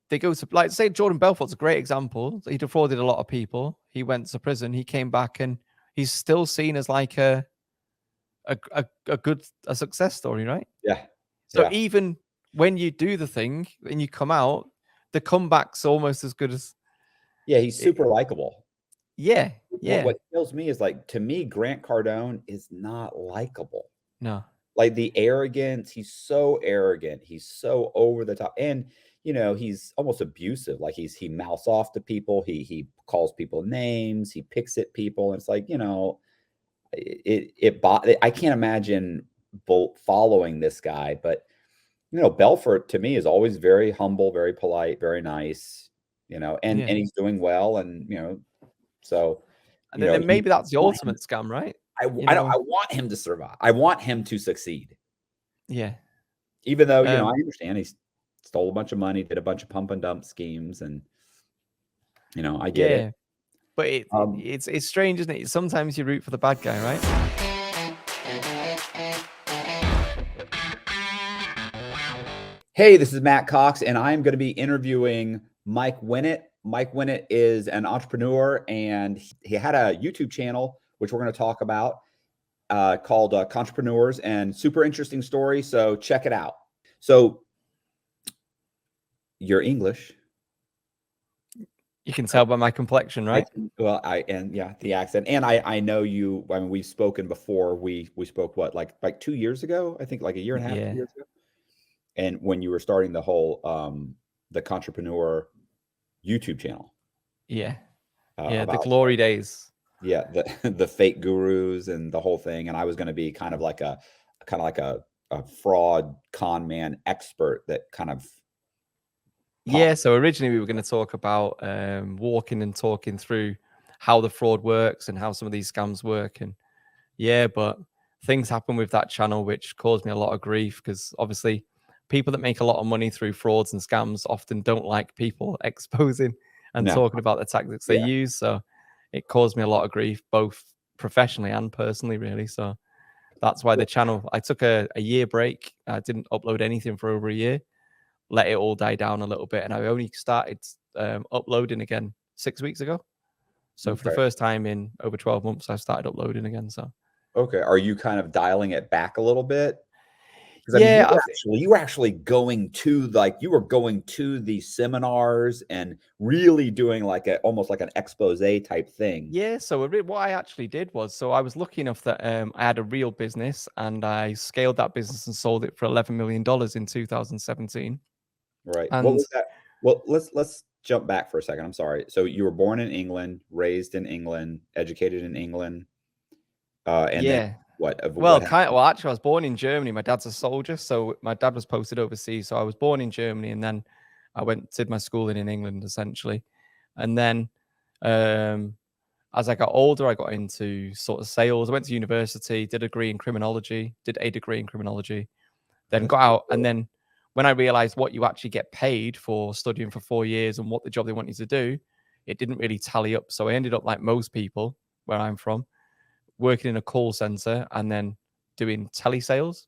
they go to, like, say Jordan Belfort's a great example. He defrauded a lot of people. He went to prison. He came back, and he's still seen as like a success story, right? Yeah. So Yeah. even when you do the thing and you come out, the comeback's almost as good as. Yeah, he's super likable. Yeah, yeah. What kills me is, like, to me, Grant Cardone is not likable. No. Like, the arrogance, he's so arrogant. He's so over the top. And, you know, he's almost abusive. Like, he mouths off to people. He calls people names. He picks at people. And it's like, you know, I can't imagine following this guy. But, you know, Belfort to me is always very humble, very polite, very nice, you know, and he's doing well. And, you know, so, and then maybe that's the ultimate scam, right? I want him to survive. I want him to succeed. Yeah. Even though, you know, I understand he stole a bunch of money, did a bunch of pump and dump schemes, and, you know, I get it. But it's strange, isn't it? Sometimes you root for the bad guy, right? Hey, this is Matt Cox, and I'm going to be interviewing Mike Winnett. Mike Winnett is an entrepreneur, and he had a YouTube channel, which we're going to talk about, called Entrepreneurial, and super interesting story. So check it out. So you're English. You can tell by my complexion, right? The accent. And I know you. I mean, we've spoken before. We spoke like 2 years ago, I think, like a year and a half, 2 years ago. And when you were starting the whole the Entrepreneurial YouTube channel. Yeah. The glory days. Yeah, the fake gurus and the whole thing. And I was going to be kind of like a fraud con man expert that kind of. Yeah, so originally we were going to talk about walking and talking through how the fraud works and how some of these scams work. And but things happen with that channel, which caused me a lot of grief, because obviously people that make a lot of money through frauds and scams often don't like people exposing and talking about the tactics they use. So it caused me a lot of grief, both professionally and personally, really. So that's why the channel, I took a year break. I didn't upload anything for over a year. Let it all die down a little bit, and I only started uploading again 6 weeks ago. So for the first time in over 12 months, I started uploading again. So are you kind of dialing it back a little bit? Yeah, you were actually going to the seminars and really doing almost like an expose type thing. Yeah. So what I actually did was, so I was lucky enough that I had a real business, and I scaled that business and sold it for $11 million in 2017. Right. And what was that? Well, let's jump back for a second. I'm sorry. So you were born in England, raised in England, educated in England, then what? Actually, I was born in Germany. My dad's a soldier, so my dad was posted overseas. So I was born in Germany, and then I did my schooling in England, essentially. And then as I got older, I got into sort of sales. I went to university, did a degree in criminology, then got out. And then when I realized what you actually get paid for studying for 4 years and what the job they want you to do, it didn't really tally up. So I ended up, like most people where I'm from, working in a call center and then doing telesales.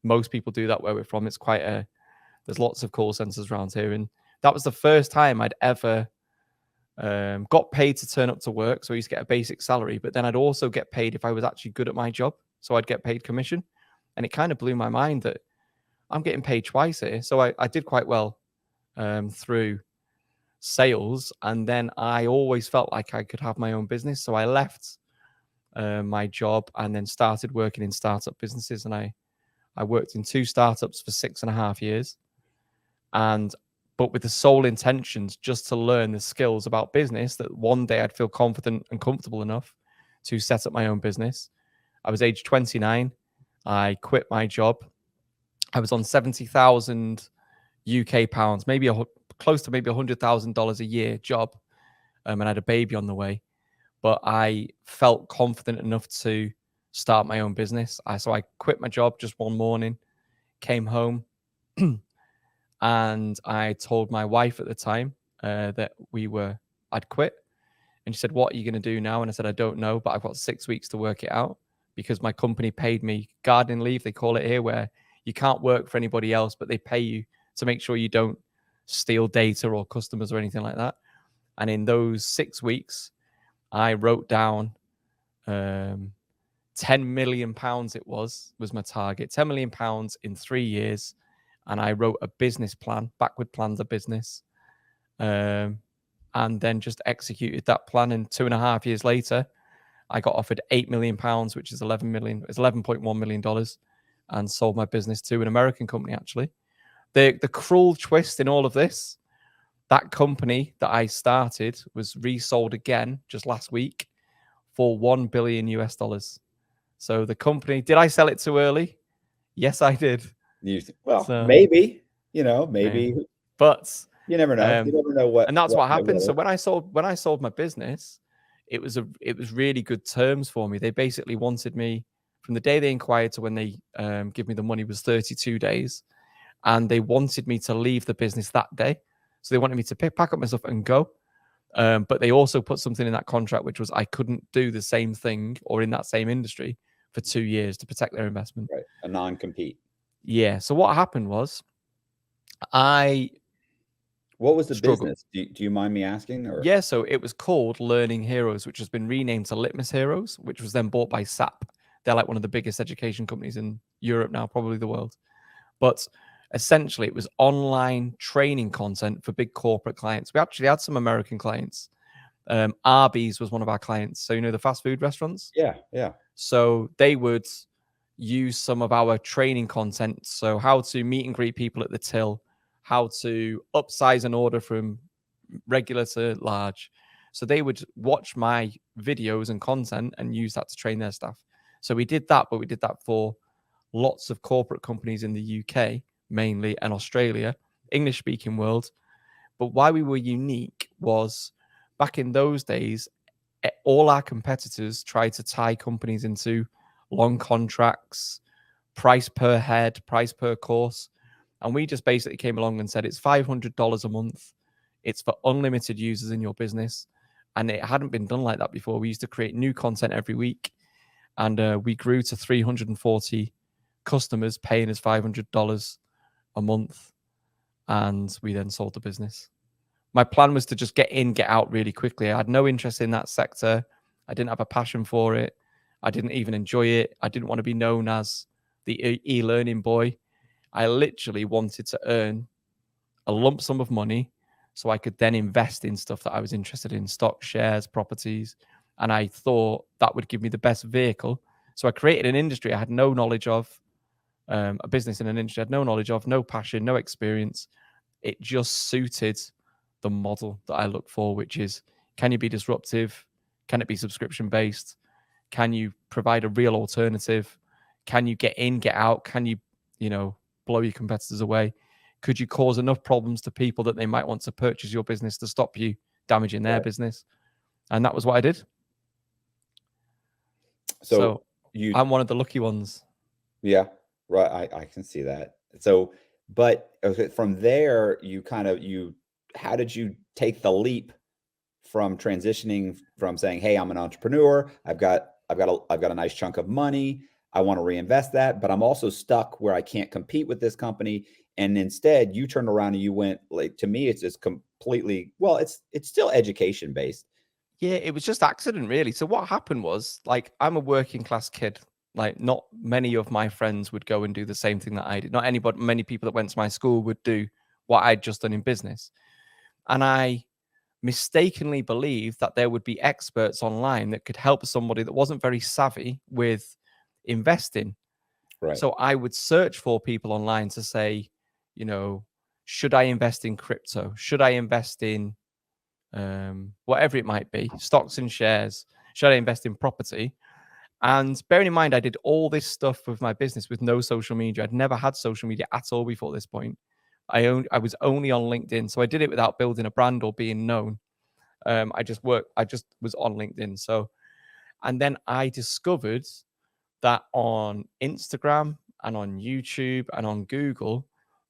Most people do that where we're from. It's there's lots of call centers around here. And that was the first time I'd ever got paid to turn up to work. So I used to get a basic salary, but then I'd also get paid if I was actually good at my job. So I'd get paid commission. And it kind of blew my mind that I'm getting paid twice here. So I did quite well through sales. And then I always felt like I could have my own business. So I left my job and then started working in startup businesses. And I worked in 2 startups for 6.5 years. But with the sole intentions just to learn the skills about business, that one day I'd feel confident and comfortable enough to set up my own business. I was age 29. I quit my job. I was on 70,000 UK pounds, maybe close to maybe $100,000 a year job. And I had a baby on the way, but I felt confident enough to start my own business. So I quit my job just one morning, came home, and I told my wife at the time that I'd quit. And she said, "What are you going to do now?" And I said, "I don't know, but I've got 6 weeks to work it out," because my company paid me gardening leave, they call it here, where you can't work for anybody else, but they pay you to make sure you don't steal data or customers or anything like that. And in those 6 weeks, I wrote down 10 million pounds. It was my target, 10 million pounds in 3 years. And I wrote a business plan, backward plans of business, and then just executed that plan. And 2.5 years later, I got offered 8 million pounds, which is 11.1 million dollars, and sold my business to an American company. Actually, the cruel twist in all of this, that company that I started was resold again just last week for $1 billion US. So the company, did I sell it too early? Yes, I did. Maybe, maybe, but you never know. You never know what. And that's what happened. So when I sold my business, it was really good terms for me. They basically wanted me from the day they inquired to when they give me the money was 32 days, and they wanted me to leave the business that day. So they wanted me to pack up my stuff and go. But they also put something in that contract, which was I couldn't do the same thing or in that same industry for 2 years to protect their investment. Right, a non-compete. Yeah. So what happened was, what was the business? Do you mind me asking? Or? Yeah, so it was called Learning Heroes, which has been renamed to Litmus Heroes, which was then bought by SAP. They're like one of the biggest education companies in Europe now, probably the world. But essentially, it was online training content for big corporate clients. We actually had some American clients. Arby's was one of our clients. So, the fast food restaurants? Yeah, yeah. So they would use some of our training content. So how to meet and greet people at the till, how to upsize an order from regular to large. So they would watch my videos and content and use that to train their staff. So we did that, but we did that for lots of corporate companies in the UK, mainly, and Australia, English-speaking world. But why we were unique was back in those days, all our competitors tried to tie companies into long contracts, price per head, price per course. And we just basically came along and said, it's $500 a month. It's for unlimited users in your business. And it hadn't been done like that before. We used to create new content every week. And we grew to 340 customers paying us $500 a month. And we then sold the business. My plan was to just get in, get out really quickly. I had no interest in that sector. I didn't have a passion for it. I didn't even enjoy it. I didn't want to be known as the e-learning boy. I literally wanted to earn a lump sum of money so I could then invest in stuff that I was interested in, stock, shares, properties. And I thought that would give me the best vehicle. So I created an industry I had no knowledge of, a business in an industry I had no knowledge of, no passion, no experience. It just suited the model that I look for, which is, can you be disruptive? Can it be subscription based? Can you provide a real alternative? Can you get in, get out? Can you, blow your competitors away? Could you cause enough problems to people that they might want to purchase your business to stop you damaging their business? And that was what I did. So I'm one of the lucky ones. Yeah, right. I can see that. So, but from there, how did you take the leap from transitioning from saying, "Hey, I'm an entrepreneur. I've got a nice chunk of money. I want to reinvest that, but I'm also stuck where I can't compete with this company." And instead, you turned around and you went, like, to me, it's just completely, well, it's still education based. Yeah, it was just accident, really. So what happened was, like, I'm a working class kid. Like, not many of my friends would go and do the same thing that I did. Not many people that went to my school would do what I'd just done in business. And I mistakenly believed that there would be experts online that could help somebody that wasn't very savvy with investing. Right. So I would search for people online to say, should I invest in crypto? Should I invest in whatever it might be, stocks and shares? Should I invest in property? And bearing in mind, I did all this stuff with my business with no social media. I'd never had social media at all before this point. I was only on LinkedIn. So I did it without building a brand or being known. I just was on LinkedIn. So, and then I discovered that on Instagram and on YouTube and on Google,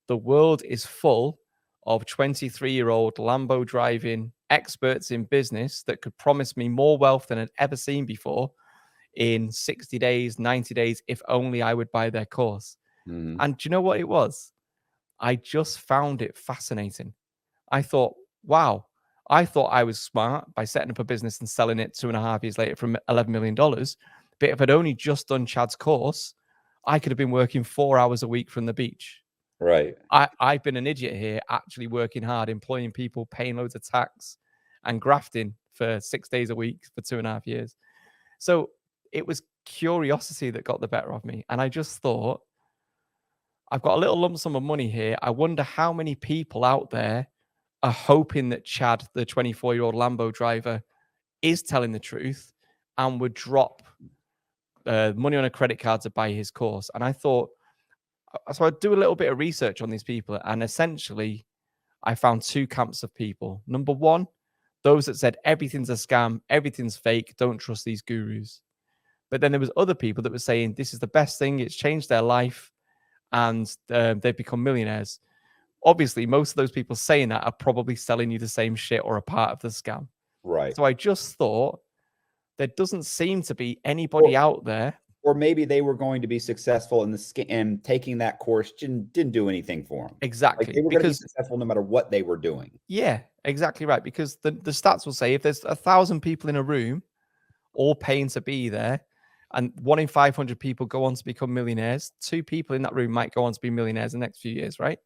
the world is full of 23-year-old Lambo driving experts in business that could promise me more wealth than I'd ever seen before in 60 days, 90 days, if only I would buy their course. Mm-hmm. And do you know what it was? I just found it fascinating. I thought, wow, I thought I was smart by setting up a business and selling it 2.5 years later for $11 million. But if I'd only just done Chad's course, I could have been working 4 hours a week from the beach. Right. I've been an idiot here, actually working hard, employing people, paying loads of tax and grafting for 6 days a week for 2.5 years. So it was curiosity that got the better of me. And I just thought, I've got a little lump sum of money here. I wonder how many people out there are hoping that Chad, the 24-year-old Lambo driver, is telling the truth and would drop money on a credit card to buy his course. And I thought, so I'd do a little bit of research on these people. And essentially, I found two camps of people. Number one, those that said everything's a scam, everything's fake, don't trust these gurus. But then there was other people that were saying this is the best thing, it's changed their life, and they've become millionaires. Obviously, most of those people saying that are probably selling you the same shit or a part of the scam. Right. So I just thought there doesn't seem to be anybody out there. Or maybe they were going to be successful in the scam, and taking that course didn't do anything for them. Exactly. Like they were going to be successful no matter what they were doing. Yeah, exactly right. Because the stats will say if there's 1,000 people in a room all paying to be there, and 1 in 500 people go on to become millionaires, 2 people in that room might go on to be millionaires in the next few years, right?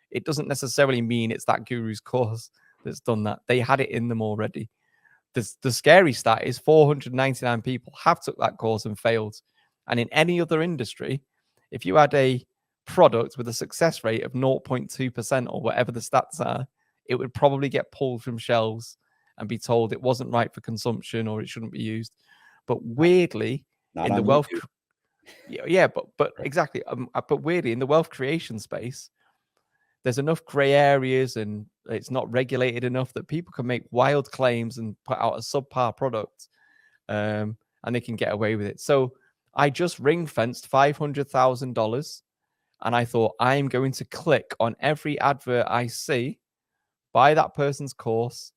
It doesn't necessarily mean it's that guru's course that's done that. They had it in them already. The scary stat is 499 people have took that course and failed. And in any other industry, if you had a product with a success rate of 0.2% or whatever the stats are, it would probably get pulled from shelves and be told it wasn't right for consumption or it shouldn't be used. But weirdly, Not in the on wealth, YouTube. but exactly. But weirdly, in the wealth creation space, there's enough gray areas and it's not regulated enough that people can make wild claims and put out a subpar product, and they can get away with it. So I just ring fenced $500,000, and I thought I'm going to click on every advert I see, buy that person's course,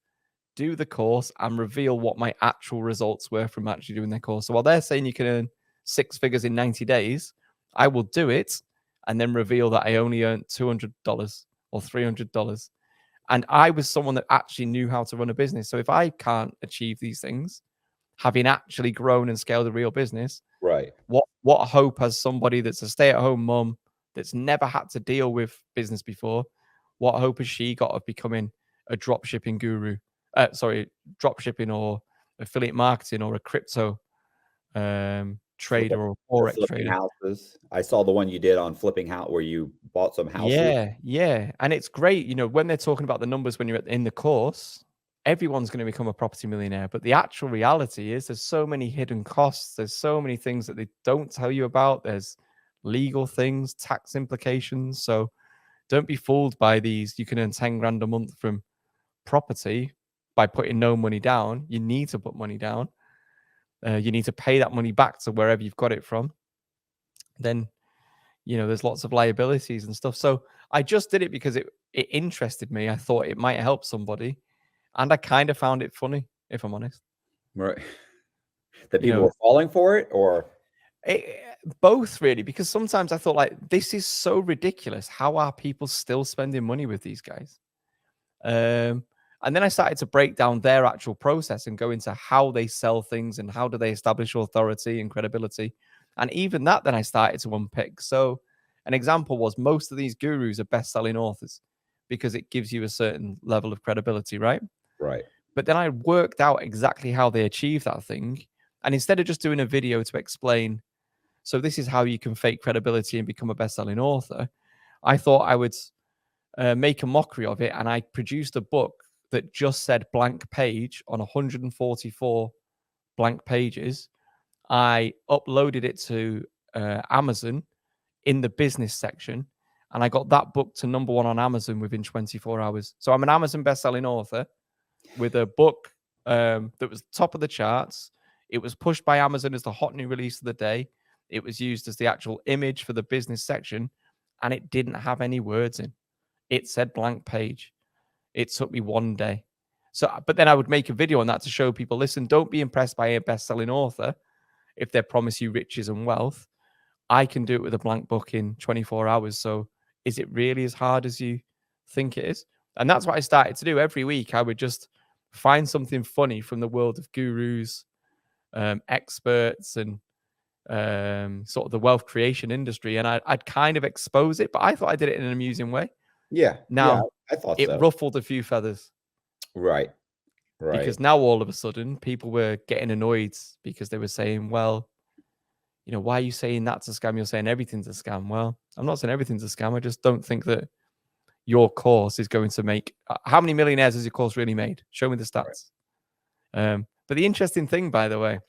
do the course, and reveal what my actual results were from actually doing their course. So while they're saying you can earn 6 figures in 90 days, I will do it and then reveal that I only earned $200 or $300. And I was someone that actually knew how to run a business. So if I can't achieve these things, having actually grown and scaled a real business, Right. What hope has somebody that's a stay-at-home mum that's never had to deal with business before? What hope has she got of becoming a drop shipping guru? Drop shipping or affiliate marketing or a crypto trader or forex flipping trader. houses. I saw the one you did on flipping house where you bought some houses. Yeah. And it's great, you know, when they're talking about the numbers when you're in the course, everyone's going to become a property millionaire. But the actual reality is there's so many hidden costs. There's so many things that they don't tell you about. There's legal things, tax implications. So don't be fooled by these. You can earn 10 grand a month from property by putting no money down. You need to put money down. You need to pay that money back to wherever you've got it from. Then, you know, there's lots of liabilities and stuff. So I just did it because it interested me. I thought it might help somebody. And I kind of found it funny, if I'm honest. Right. That people were falling for it, or both really, because sometimes I thought like, this is so ridiculous. How are people still spending money with these guys? And then I started to break down their actual process and go into how they sell things and how do they establish authority and credibility. And even that, then I started to unpick. So an example was most of these gurus are best-selling authors because it gives you a certain level of credibility, right? Right. But then I worked out exactly how they achieve that thing. And instead of just doing a video to explain, so this is how you can fake credibility and become a best-selling author, I thought I would make a mockery of it. And I produced a book that just said blank page on 144 blank pages. I uploaded it to Amazon in the business section, and I got that book to #1 on Amazon within 24 hours. So I'm an Amazon best-selling author with a book that was top of the charts. It was pushed by Amazon as the hot new release of the day. It was used as the actual image for the business section, and it didn't have any words in. It said blank page. It took me 1 day. So, but then I would make a video on that to show people, listen, don't be impressed by a best-selling author if they promise you riches and wealth. I can do it with a blank book in 24 hours. So is it really as hard as you think it is? And that's what I started to do. Every week, I would just find something funny from the world of gurus, experts, and sort of the wealth creation industry. And I'd kind of expose it, but I thought I did it in an amusing way. Yeah. Now, I thought it so. ruffled a few feathers. Right. Because now all of a sudden people were getting annoyed because they were saying, well, you know, why are you saying that's a scam? You're saying everything's a scam. Well, I'm not saying everything's a scam. I just don't think that your course is going to make how many millionaires has your course really made? Show me the stats. Right. But the interesting thing, by the way, and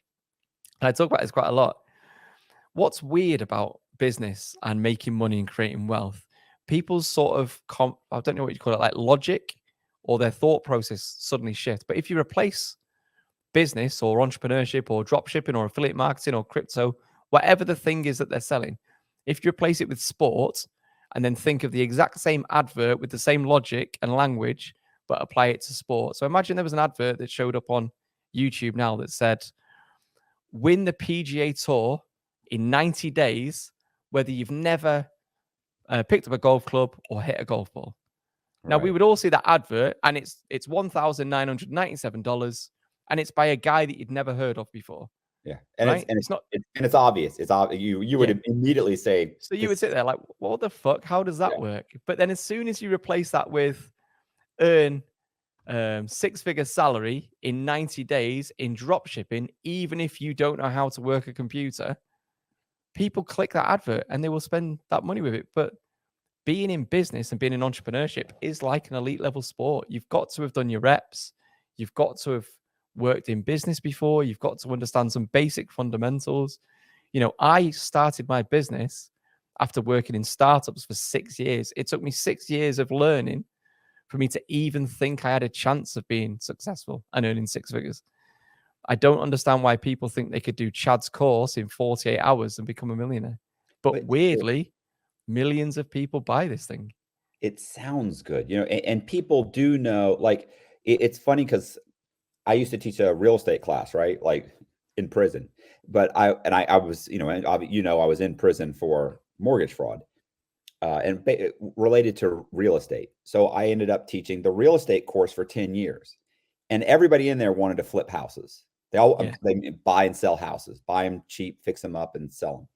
I talk about this quite a lot, what's weird about business and making money and creating wealth, people's sort of I don't know what you call it, like logic or their thought process suddenly shift. But if you replace business or entrepreneurship or drop shipping or affiliate marketing or crypto, whatever the thing is that they're selling, if you replace it with sport and then think of the exact same advert with the same logic and language, but apply it to sport. So imagine there was an advert that showed up on YouTube now that said, win the PGA Tour in 90 days, whether you've never picked up a golf club or hit a golf ball. Now, we would all see that advert, and it's $1,997, and it's by a guy that you'd never heard of before. Yeah, and right? it's obvious. It's obvious. You would immediately say. So you would sit there like, what the fuck? How does that work? But then as soon as you replace that with earn six-figure salary in 90 days in drop shipping, even if you don't know how to work a computer, people click that advert and they will spend that money with it. But being in business and being in entrepreneurship is like an elite level sport. You've got to have done your reps. You've got to have worked in business before. You've got to understand some basic fundamentals. You know, I started my business after working in startups for 6 years. It took me 6 years of learning for me to even think I had a chance of being successful and earning six figures. I don't understand why people think they could do Chad's course in 48 hours and become a millionaire. But weirdly, millions of people buy this thing. It sounds good, you know, and people do know, like, it's funny because I used to teach a real estate class, right? Like in prison, but I was, I was in prison for mortgage fraud and related to real estate. So I ended up teaching the real estate course for 10 years, and everybody in there wanted to flip houses. They buy and sell houses, buy them cheap, fix them up and sell them.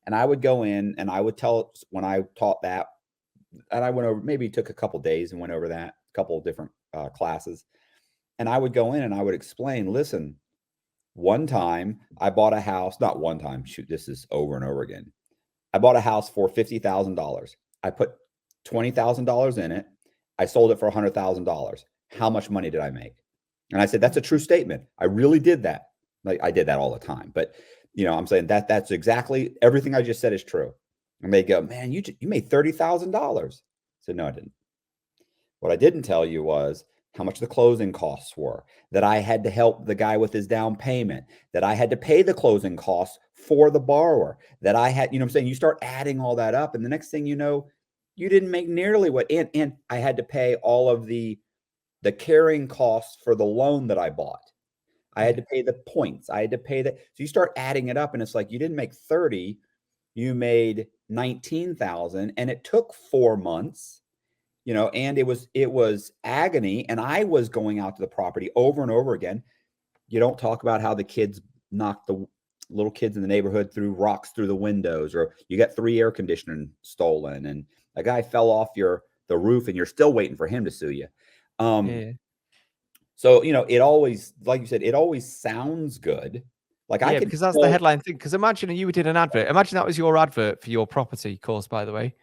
And I would go in and I would tell, when I taught that, and I went over, maybe took a couple days and went over that, a couple of different classes. And I would go in and I would explain, listen, one time I bought a house, not one time, shoot, this is over and over again. I bought a house for $50,000. I put $20,000 in it. I sold it for $100,000. How much money did I make? And I said, that's a true statement. I really did that. Like, I did that all the time, but you know, I'm saying that's exactly everything I just said is true. And they go, man, you made $30,000. I said, no, I didn't. What I didn't tell you was how much the closing costs were, that I had to help the guy with his down payment, that I had to pay the closing costs for the borrower, that I had, you know what I'm saying? You start adding all that up, and the next thing you know, you didn't make nearly what, and I had to pay all of the carrying costs for the loan that I bought. I had to pay the points. I had to pay that. So you start adding it up, and it's like, you didn't make 30, you made 19,000, and it took 4 months, you know, and it was agony. And I was going out to the property over and over again. You don't talk about how the kids knocked the little kids in the neighborhood through rocks through the windows, or you got 3 air conditioners stolen, and a guy fell off the roof, and you're still waiting for him to sue you. So, you know, it always, like you said, it always sounds good. Like, yeah, because that's the headline thing. Because imagine you did an advert. Imagine that was your advert for your property course, by the way.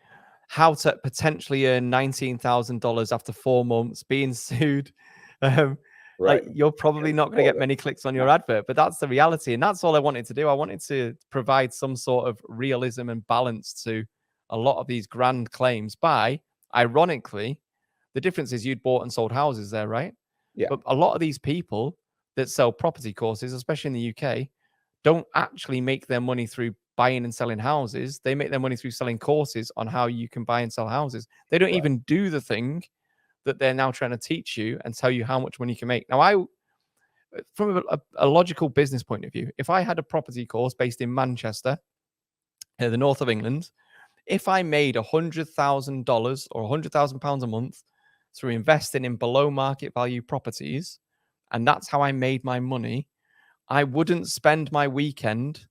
How to potentially earn $19,000 after 4 months being sued. Right. Like, you're probably not going to get many clicks on your advert, but that's the reality. And that's all I wanted to do. I wanted to provide some sort of realism and balance to a lot of these grand claims by, ironically, the difference is you'd bought and sold houses there, right? Yeah. But a lot of these people that sell property courses, especially in the UK, don't actually make their money through buying and selling houses. They make their money through selling courses on how you can buy and sell houses. They don't even do the thing that they're now trying to teach you and tell you how much money you can make. Now, from a logical business point of view, if I had a property course based in Manchester, the north of England, if I made $100,000 or £100,000 a month through investing in below market value properties, and that's how I made my money, I wouldn't spend my weekend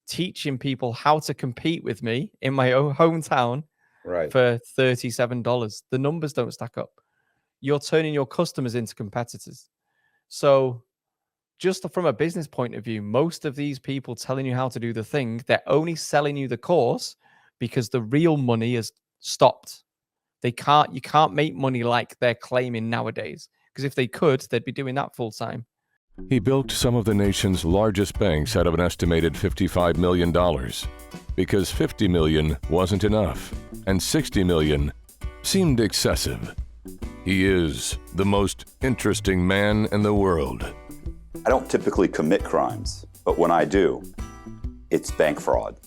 teaching people how to compete with me in my own hometown Right. for $37. The numbers don't stack up. You're turning your customers into competitors. So just from a business point of view, most of these people telling you how to do the thing, they're only selling you the course because the real money has stopped. You can't make money like they're claiming nowadays. Because if they could, they'd be doing that full time. He built some of the nation's largest banks out of an estimated $55 million because $50 million wasn't enough and $60 million seemed excessive. He is the most interesting man in the world. I don't typically commit crimes, but when I do, it's bank fraud.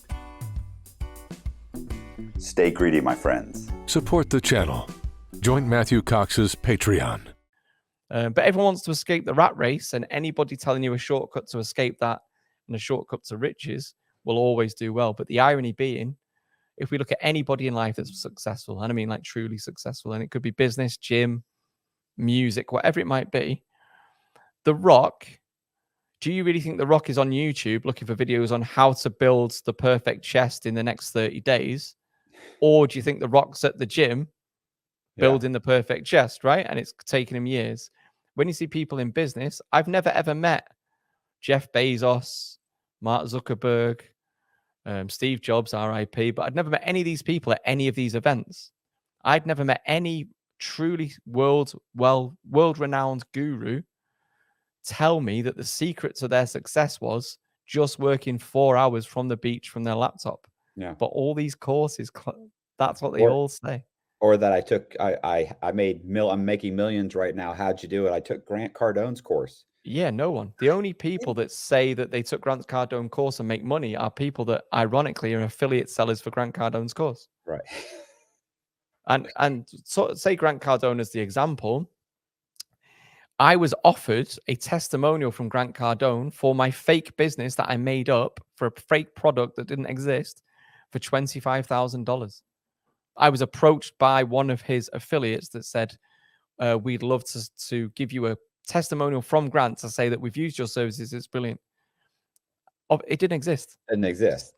Stay greedy, my friends. Support the channel. Join Matthew Cox's Patreon. But everyone wants to escape the rat race, and anybody telling you a shortcut to escape that and a shortcut to riches will always do well. But the irony being, if we look at anybody in life that's successful, and I mean like truly successful, and it could be business, gym, music, whatever it might be, The Rock, do you really think The Rock is on YouTube looking for videos on how to build the perfect chest in the next 30 days? Or do you think The Rock's at the gym building the perfect chest, right? And it's taken him years. When you see people in business, I've never ever met Jeff Bezos, Mark Zuckerberg, Steve Jobs, RIP, but I'd never met any of these people at any of these events. I'd never met any truly world-renowned guru tell me that the secret to their success was just working 4 hours from the beach from their laptop. Yeah. But all these courses, that's what they all say. Or that I'm making millions right now. How'd you do it? I took Grant Cardone's course. Yeah, no one. The only people that say that they took Grant Cardone course and make money are people that ironically are affiliate sellers for Grant Cardone's course. Right. And so say Grant Cardone as the example. I was offered a testimonial from Grant Cardone for my fake business that I made up for a fake product that didn't exist for $25,000. I was approached by one of his affiliates that said, we'd love to give you a testimonial from Grant to say that we've used your services. It's brilliant. It didn't exist. Didn't exist.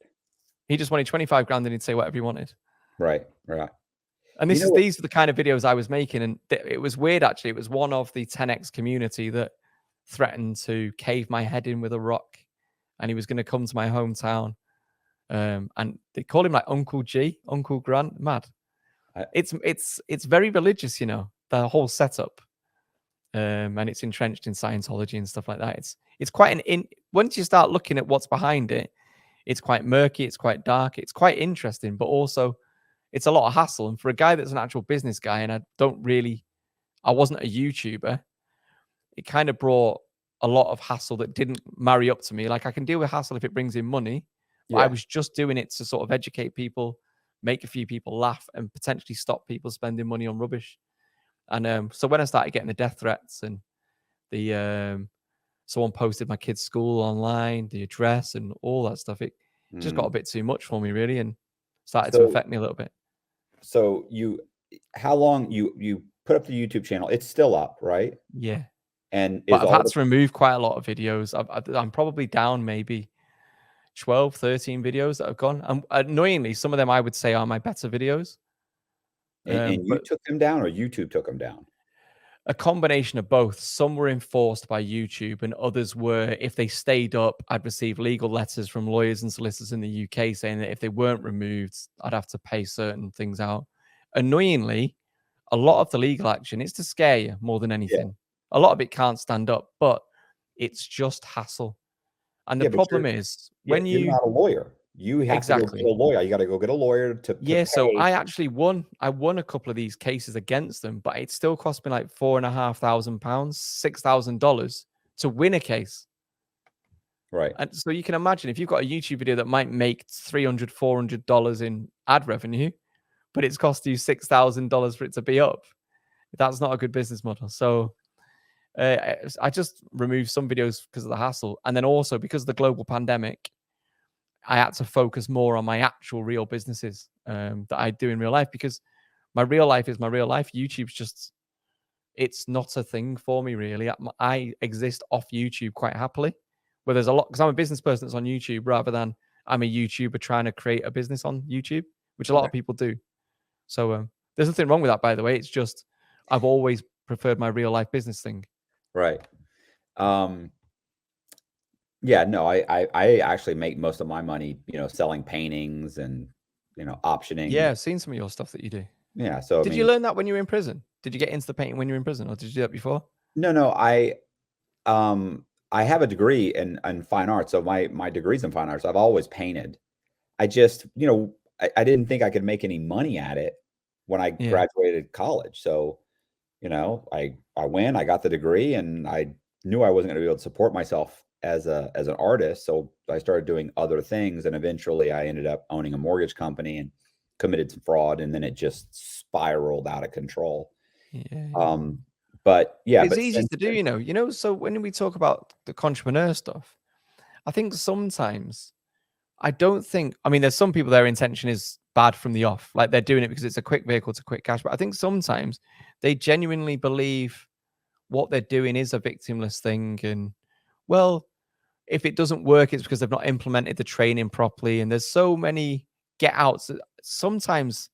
He just wanted 25 grand and he'd say whatever he wanted. Right. Right. And these are the kind of videos I was making. And it was weird, actually. It was one of the 10X community that threatened to cave my head in with a rock. And he was going to come to my hometown. And they call him like Uncle G, Uncle Grant. Mad. It's very religious, you know, the whole setup. And it's entrenched in Scientology and stuff like that. It's quite once you start looking at what's behind it, it's quite murky, it's quite dark, it's quite interesting, but also it's a lot of hassle. And for a guy that's an actual business guy, and I wasn't a YouTuber, it kind of brought a lot of hassle that didn't marry up to me. Like I can deal with hassle if it brings in money. But I was just doing it to sort of educate people, make a few people laugh, and potentially stop people spending money on rubbish. And so when I started getting the death threats and the someone posted my kid's school online, the address and all that stuff, it just got a bit too much for me, really, and started to affect me a little bit. So how long you put up the YouTube channel? It's still up, right? Yeah. And but I've had to remove quite a lot of videos. I'm probably down maybe 12, 13 videos that have gone. And annoyingly, some of them I would say are my better videos. And you took them down or YouTube took them down? A combination of both. Some were enforced by YouTube and others were, if they stayed up, I'd receive legal letters from lawyers and solicitors in the UK saying that if they weren't removed, I'd have to pay certain things out. Annoyingly, a lot of the legal action is to scare you more than anything. Yeah. A lot of it can't stand up, but it's just hassle. And the problem is when you're not a lawyer. You have to go get a lawyer. You got to go get a lawyer to pay. So I actually won. I won a couple of these cases against them, but it still cost me like £4,500, $6,000 to win a case. Right. And so you can imagine if you've got a YouTube video that might make $300, $400 in ad revenue, but it's cost you $6,000 for it to be up. That's not a good business model. So I just removed some videos because of the hassle. And then also because of the global pandemic, I had to focus more on my actual real businesses that I do in real life, because my real life is my real life. YouTube's just it's not a thing for me really. I exist off YouTube quite happily, where there's a lot, because I'm a business person that's on YouTube rather than I'm a YouTuber trying to create a business on YouTube, which a lot of people do. So there's nothing wrong with that, by the way. It's just I've always preferred my real life business thing. Right. Yeah, no, I actually make most of my money, selling paintings and, optioning. Yeah, I've seen some of your stuff that you do. Yeah. So did you learn that when you were in prison? Did you get into the painting when you were in prison, or did you do that before? No, I have a degree in fine arts. So my degree's in fine arts. I've always painted. I just, I didn't think I could make any money at it when I graduated college. So, I went, I got the degree, and I knew I wasn't going to be able to support myself as an artist. So I started doing other things, and eventually I ended up owning a mortgage company and committed some fraud, and then it just spiraled out of control. Yeah. But yeah, it's easy to do, so when we talk about the entrepreneur stuff, I think sometimes there's some people, their intention is bad from the off, like they're doing it because it's a quick vehicle to quick cash. But I think sometimes they genuinely believe what they're doing is a victimless thing. And well, if it doesn't work, it's because they've not implemented the training properly. And there's so many get outs that sometimes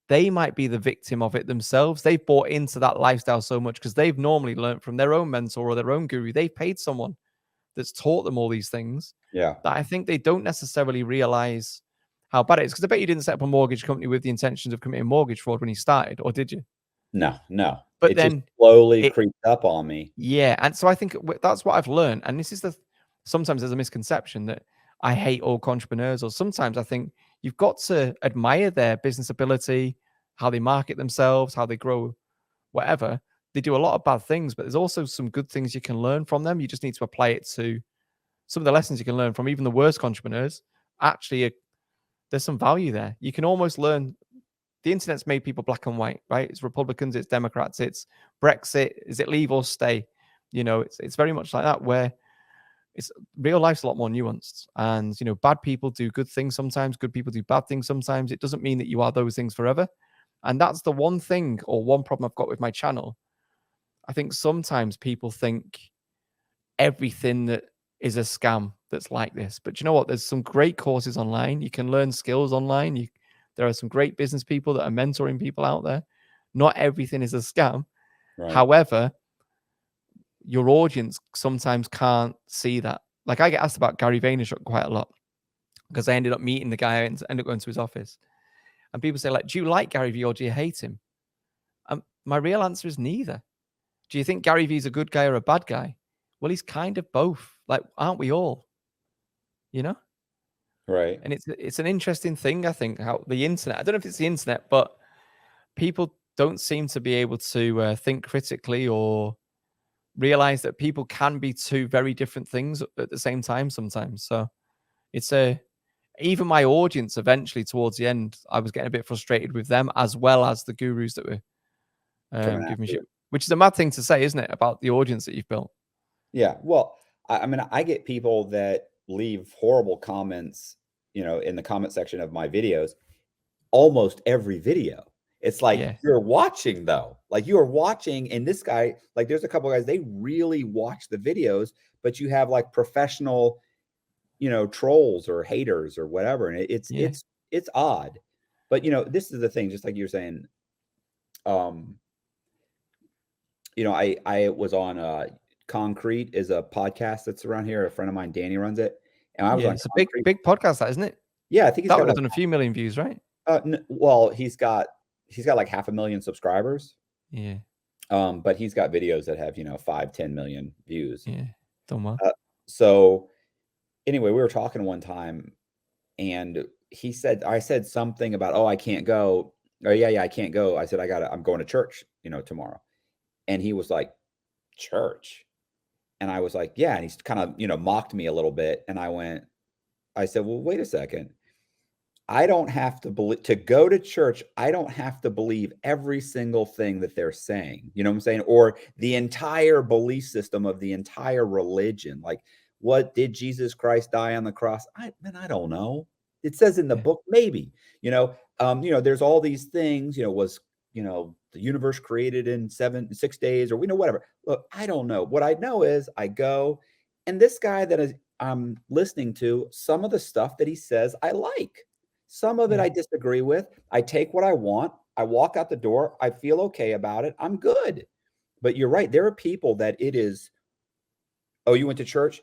they might be the victim of it themselves. They've bought into that lifestyle so much because they've normally learned from their own mentor or their own guru. They've paid someone that's taught them all these things. Yeah. That I think they don't necessarily realize how bad it is. Because I bet you didn't set up a mortgage company with the intentions of committing mortgage fraud when you started, or did you? No. But it then just slowly creeped up on me. Yeah. And so I think that's what I've learned. And this is sometimes there's a misconception that I hate all entrepreneurs, or sometimes I think you've got to admire their business ability, how they market themselves, how they grow, whatever. They do a lot of bad things, but there's also some good things you can learn from them. You just need to apply it to some of the lessons you can learn from even the worst entrepreneurs. Actually, there's some value there. You can almost learn. The internet's made people black and white, right? It's Republicans, it's Democrats, it's Brexit. Is it leave or stay? It's very much like that, where it's real life's a lot more nuanced. And, bad people do good things sometimes. Good people do bad things sometimes. It doesn't mean that you are those things forever. And that's the one thing, or one problem I've got with my channel. I think sometimes people think everything that is a scam that's like this. But you know what? There's some great courses online. You can learn skills online. There are some great business people that are mentoring people out there. Not everything is a scam. Right. However, your audience sometimes can't see that. Like, I get asked about Gary Vaynerchuk quite a lot because I ended up meeting the guy and ended up going to his office. And people say, like, do you like Gary Vee or do you hate him? My real answer is neither. Do you think Gary Vee's a good guy or a bad guy? Well, he's kind of both. Like, aren't we all? Right. And it's an interesting thing, I think, how the internet, I don't know if it's the internet, but people don't seem to be able to think critically or realize that people can be two very different things at the same time sometimes. So it's even my audience eventually towards the end, I was getting a bit frustrated with them as well as the gurus that were giving me shit, which is a mad thing to say, isn't it, about the audience that you've built? Yeah. Well, I get people that leave horrible comments, in the comment section of my videos, almost every video. It's like, you're watching though, like you are watching, and this guy, like there's a couple of guys, they really watch the videos, but you have like professional, trolls or haters or whatever. And it's odd, but this is the thing, just like you were saying, I was on Concrete is a podcast that's around here. A friend of mine, Danny, runs it. And I was on it's a big podcast, that, isn't it? Yeah, I think that would have done a few million views, right? Well, he's got like 500,000 subscribers. Yeah. But he's got videos that have 5-10 million views. Yeah, done well. So anyway, we were talking one time, and I said something about, I can't go. Oh yeah, I can't go. I said I'm going to church, tomorrow. And he was like, church? And I was like, yeah. And he's kind of, mocked me a little bit. And I said, well, wait a second. I don't have to believe to go to church. I don't have to believe every single thing that they're saying. You know what I'm saying? Or the entire belief system of the entire religion. Like, what did Jesus Christ die on the cross? I don't know. It says in the book, maybe, there's all these things, was, the universe created in 6 days, or we know whatever. Look, I don't know. What I know is I go, and this guy that I'm listening to, some of the stuff that he says I like. Some of it I disagree with. I take what I want. I walk out the door. I feel okay about it. I'm good. But you're right. There are people that it is, oh, you went to church?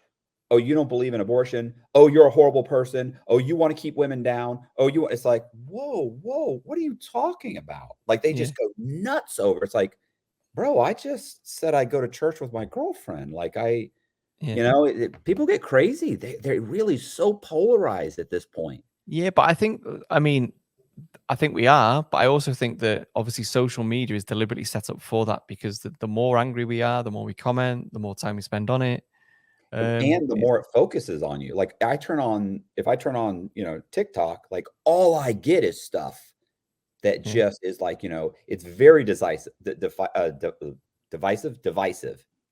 Oh, you don't believe in abortion? Oh, you're a horrible person. Oh, you want to keep women down. Oh, it's like, whoa, what are you talking about? Like they just go nuts over. It's like, bro, I just said I go to church with my girlfriend. Like people get crazy. They're really so polarized at this point. Yeah, but I think we are, but I also think that obviously social media is deliberately set up for that, because the more angry we are, the more we comment, the more time we spend on it. And the more it focuses on you. Like if I turn on, TikTok, like all I get is stuff that just is like, it's very divisive.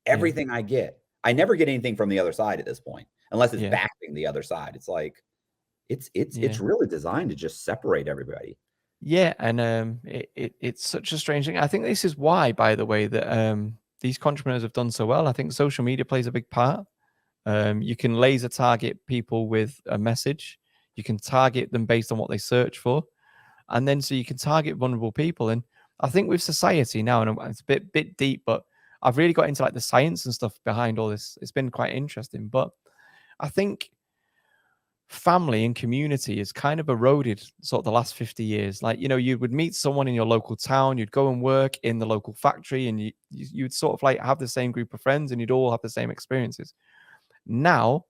Everything I get. I never get anything from the other side at this point, unless it's backing the other side. It's like, it's really designed to just separate everybody. Yeah, and it's such a strange thing. I think this is why, by the way, that these entrepreneurs have done so well. I think social media plays a big part. You can laser target people with a message. You can target them based on what they search for. And then so you can target vulnerable people. And I think with society now, and it's a bit deep, but I've really got into like the science and stuff behind all this. It's been quite interesting. But I think family and community is kind of eroded sort of the last 50 years. Like, you would meet someone in your local town, you'd go and work in the local factory, and you'd sort of like have the same group of friends, and you'd all have the same experiences. Now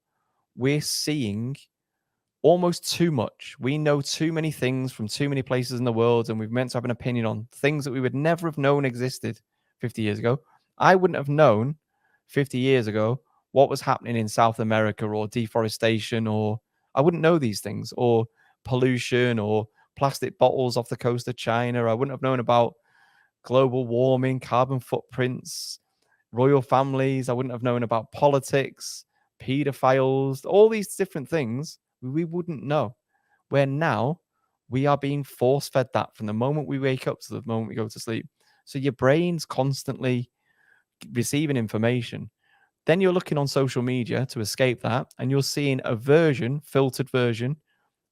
we're seeing almost too much. We know too many things from too many places in the world, and we've meant to have an opinion on things that we would never have known existed 50 years ago. I wouldn't have known 50 years ago what was happening in South America, or deforestation, or I wouldn't know these things, or pollution, or plastic bottles off the coast of China. I wouldn't have known about global warming, carbon footprints, royal families. I wouldn't have known about politics, pedophiles, all these different things we wouldn't know. Where now we are being force-fed that from the moment we wake up to the moment we go to sleep. So your brain's constantly receiving information. Then you're looking on social media to escape that, and you're seeing a filtered version,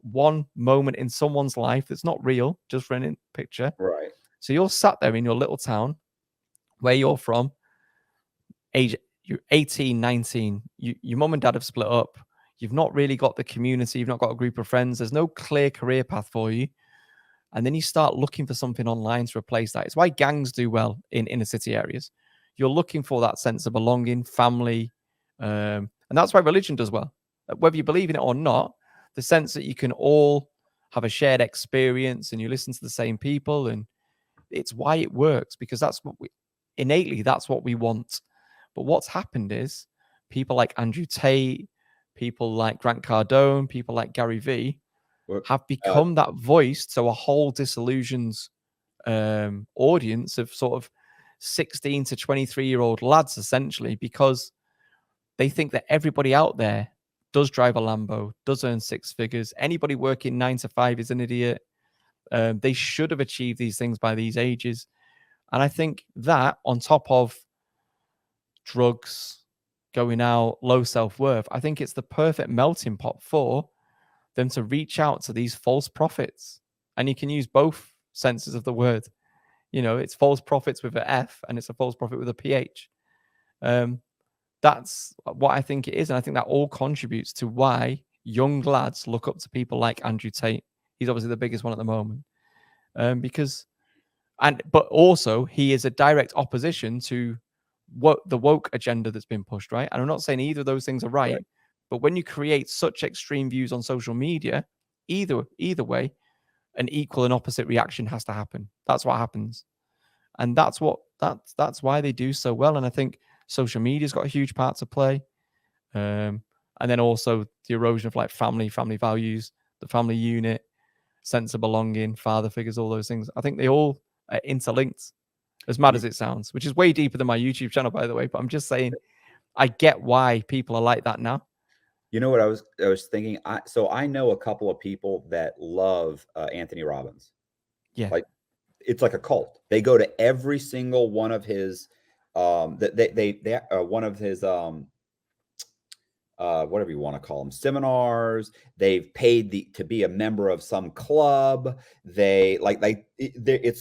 one moment in someone's life that's not real, just for a picture. Right. So you're sat there in your little town where you're from, you're 18, 19, your mum and dad have split up. You've not really got the community. You've not got a group of friends. There's no clear career path for you. And then you start looking for something online to replace that. It's why gangs do well in inner city areas. You're looking for that sense of belonging, family. And that's why religion does well. Whether you believe in it or not, the sense that you can all have a shared experience and you listen to the same people. And it's why it works, because that's what that's what we want. But what's happened is people like Andrew Tate, people like Grant Cardone, people like Gary Vee have become that voice to a whole disillusioned audience of sort of 16 to 23-year-old lads, essentially, because they think that everybody out there does drive a Lambo, does earn 6 figures. Anybody working 9 to 5 is an idiot. They should have achieved these things by these ages. And I think that, on top of drugs, going out, low self-worth, I think it's the perfect melting pot for them to reach out to these false prophets. And you can use both senses of the word. It's false prophets with an F, and it's a false prophet with a PH. That's what I think it is. And I think that all contributes to why young lads look up to people like Andrew Tate. He's obviously the biggest one at the moment. But also he is a direct opposition to the woke agenda that's been pushed, right? And I'm not saying either of those things are right. But when you create such extreme views on social media, either way, an equal and opposite reaction has to happen. That's what happens. And that's why they do so well. And I think social media's got a huge part to play. And then also the erosion of like family values, the family unit, sense of belonging, father figures, all those things. I think they all are interlinked, as mad as it sounds, which is way deeper than my YouTube channel, by the way. But I'm just saying, I get why people are like that now. You know what I was thinking? So I know a couple of people that love Anthony Robbins. Yeah. Like it's like a cult. They go to every single one of his one of his whatever you want to call them, seminars. They've paid to be a member of some club. It's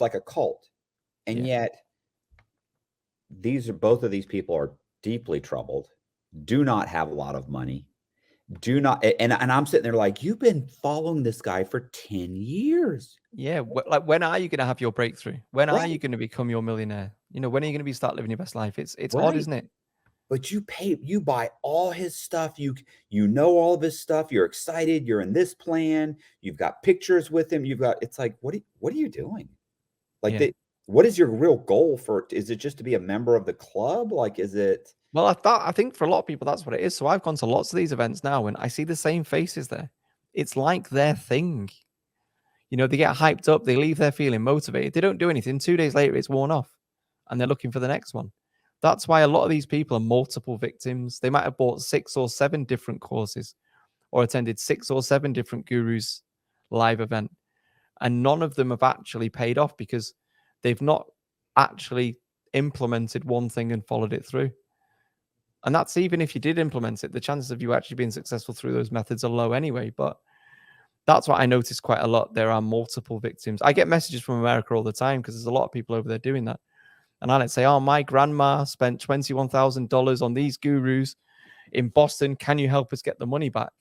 like a cult. And yet both of these people are deeply troubled, do not have a lot of money, do not. And I'm sitting there like, you've been following this guy for 10 years. Yeah. Like, when are you going to have your breakthrough? When are Right. you going to become your millionaire? You know, when are you going to start living your best life? It's Right. odd, isn't it? But you buy all his stuff. You know all of his stuff. You're excited. You're in this plan. You've got pictures with him. It's like, what are you doing? Like, what is your real goal is it just to be a member of the club? Like, is it? Well, I think for a lot of people, that's what it is. So I've gone to lots of these events now and I see the same faces there. It's like their thing. You know, they get hyped up. They leave there feeling motivated. They don't do anything. 2 days later, it's worn off and they're looking for the next one. That's why a lot of these people are multiple victims. They might have bought 6 or 7 different courses or attended 6 or 7 different gurus live event. And none of them have actually paid off because they've not actually implemented one thing and followed it through. And that's even if you did implement it, the chances of you actually being successful through those methods are low anyway. But that's what I noticed quite a lot. There are multiple victims. I get messages from America all the time because there's a lot of people over there doing that. And I say, oh, my grandma spent $21,000 on these gurus in Boston. Can you help us get the money back?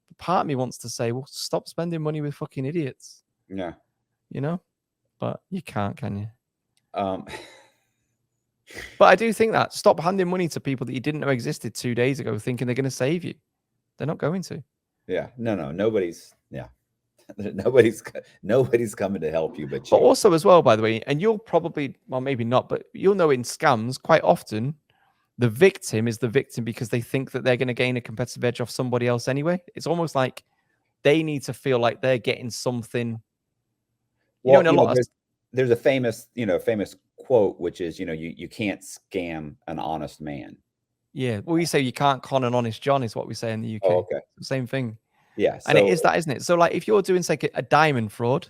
But part of me wants to say, well, stop spending money with fucking idiots. Yeah. You know? But you can't, can you? But I do think that. Stop handing money to people that you didn't know existed 2 days ago thinking they're going to save you. They're not going to. Yeah. No. Nobody's coming to help you but you. But also as well, by the way, and you'll probably, well, maybe not, but you'll know in scams quite often the victim is the victim because they think that they're going to gain a competitive edge off somebody else anyway. It's almost like they need to feel like they're getting something. There's a famous quote, which is, you can't scam an honest man. Yeah. Well, we say you can't con an honest John is what we say in the UK. Oh, okay. Same thing. Yeah. And it is that, isn't it? So like if you're doing say a diamond fraud,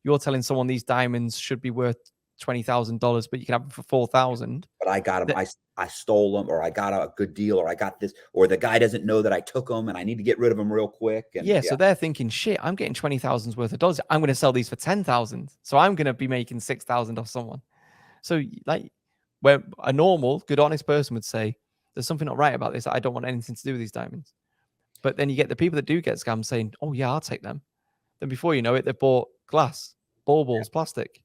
you're telling someone these diamonds should be worth $20,000, but you can have them for 4,000. But I got them. I stole them, or I got a good deal, or I got this, or the guy doesn't know that I took them and I need to get rid of them real quick. And so they're thinking, shit, I'm getting $20,000 worth of dollars. I'm going to sell these for 10,000. So I'm going to be making 6,000 off someone. So like where a normal, good, honest person would say, there's something not right about this. I don't want anything to do with these diamonds. But then you get the people that do get scammed saying, oh yeah, I'll take them. Then before you know it, they've bought glass, balls, plastic.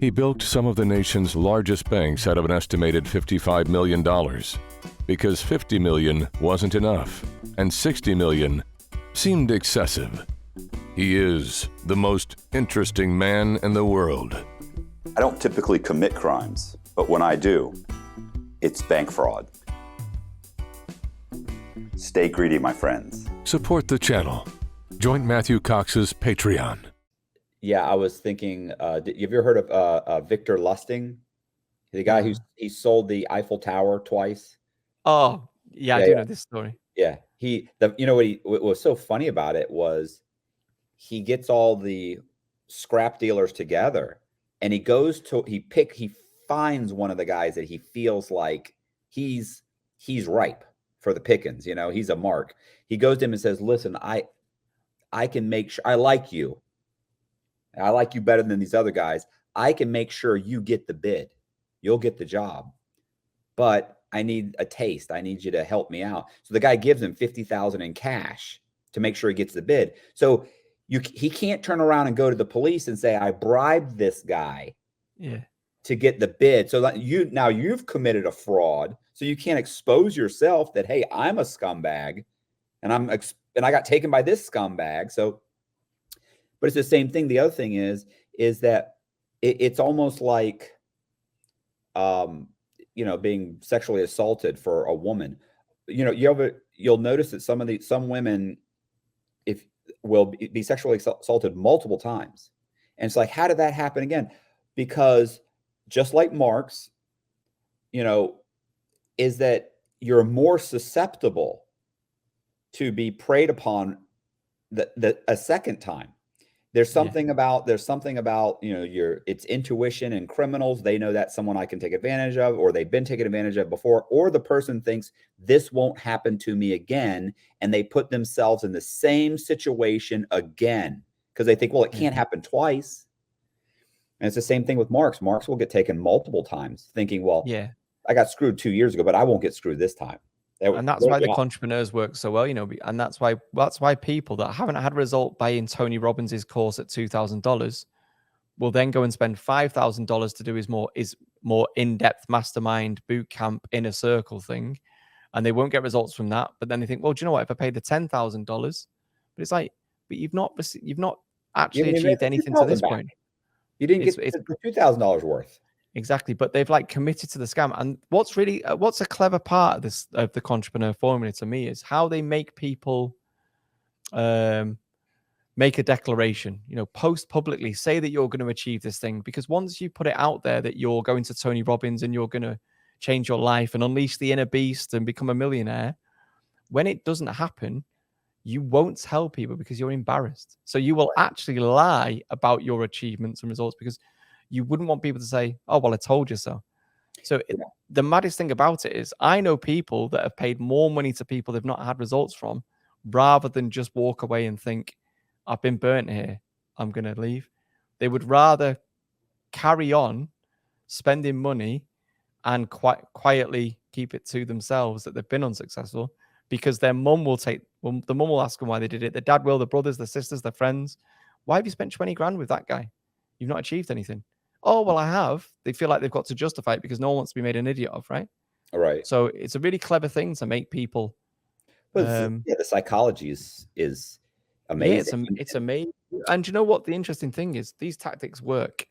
He built some of the nation's largest banks out of an estimated $55 million because $50 million wasn't enough and $60 million seemed excessive. He is the most interesting man in the world. I don't typically commit crimes, but when I do, it's bank fraud. Stay greedy, my friends. Support the channel. Join Matthew Cox's Patreon. Yeah, I was thinking, have you ever heard of Victor Lustig? The guy he sold the Eiffel Tower twice. Oh, yeah, I do know this story. Yeah. What was so funny about it was he gets all the scrap dealers together and he finds one of the guys that he feels like he's ripe for the pickings, he's a mark. He goes to him and says, listen, I can make sure I like you. I like you better than these other guys. I can make sure you get the bid. You'll get the job. But I need a taste. I need you to help me out. So the guy gives him $50,000 in cash to make sure he gets the bid. So he can't turn around and go to the police and say, I bribed this guy to get the bid. So that you've committed a fraud. So you can't expose yourself that, hey, I'm a scumbag and I got taken by this scumbag. So, but it's the same thing. The other thing is that it's almost like, being sexually assaulted for a woman. You'll notice that some women will be sexually assaulted multiple times. And it's like, how did that happen again? Because just like Marx, is that you're more susceptible to be preyed upon a second time. There's something about, it's intuition, and criminals, they know that's someone I can take advantage of, or they've been taken advantage of before, or the person thinks this won't happen to me again. And they put themselves in the same situation again because they think, well, it can't happen twice. And it's the same thing with marks. Marks will get taken multiple times thinking, well, I got screwed 2 years ago, but I won't get screwed this time. And that's why the entrepreneurs work so well, and that's why people that haven't had a result buying Tony Robbins's course at $2,000 will then go and spend $5,000 to do his more in-depth mastermind boot camp inner circle thing, and they won't get results from that. But then they think, well, do you know what? If I paid the $10,000, but it's like, but you've not actually achieved anything to this point. You didn't get the $2,000 worth. Exactly, but they've like committed to the scam. And what's a clever part of this, of the entrepreneur formula to me, is how they make people make a declaration, post publicly, say that you're going to achieve this thing. Because once you put it out there that you're going to Tony Robbins and you're going to change your life and unleash the inner beast and become a millionaire, when it doesn't happen, you won't tell people because you're embarrassed. So you will actually lie about your achievements and results because you wouldn't want people to say, oh, well, I told you so. So the maddest thing about it is I know people that have paid more money to people they've not had results from, rather than just walk away and think, I've been burnt here, I'm going to leave. They would rather carry on spending money and quietly keep it to themselves that they've been unsuccessful, because their mum will the mum will ask them why they did it. The dad will, the brothers, the sisters, the friends. Why have you spent 20 grand with that guy? You've not achieved anything. Oh, well, I have. They feel like they've got to justify it because no one wants to be made an idiot of, right? All right. So it's a really clever thing to make people. But the psychology is amazing. Yeah, it's amazing. And you know what? The interesting thing is these tactics work.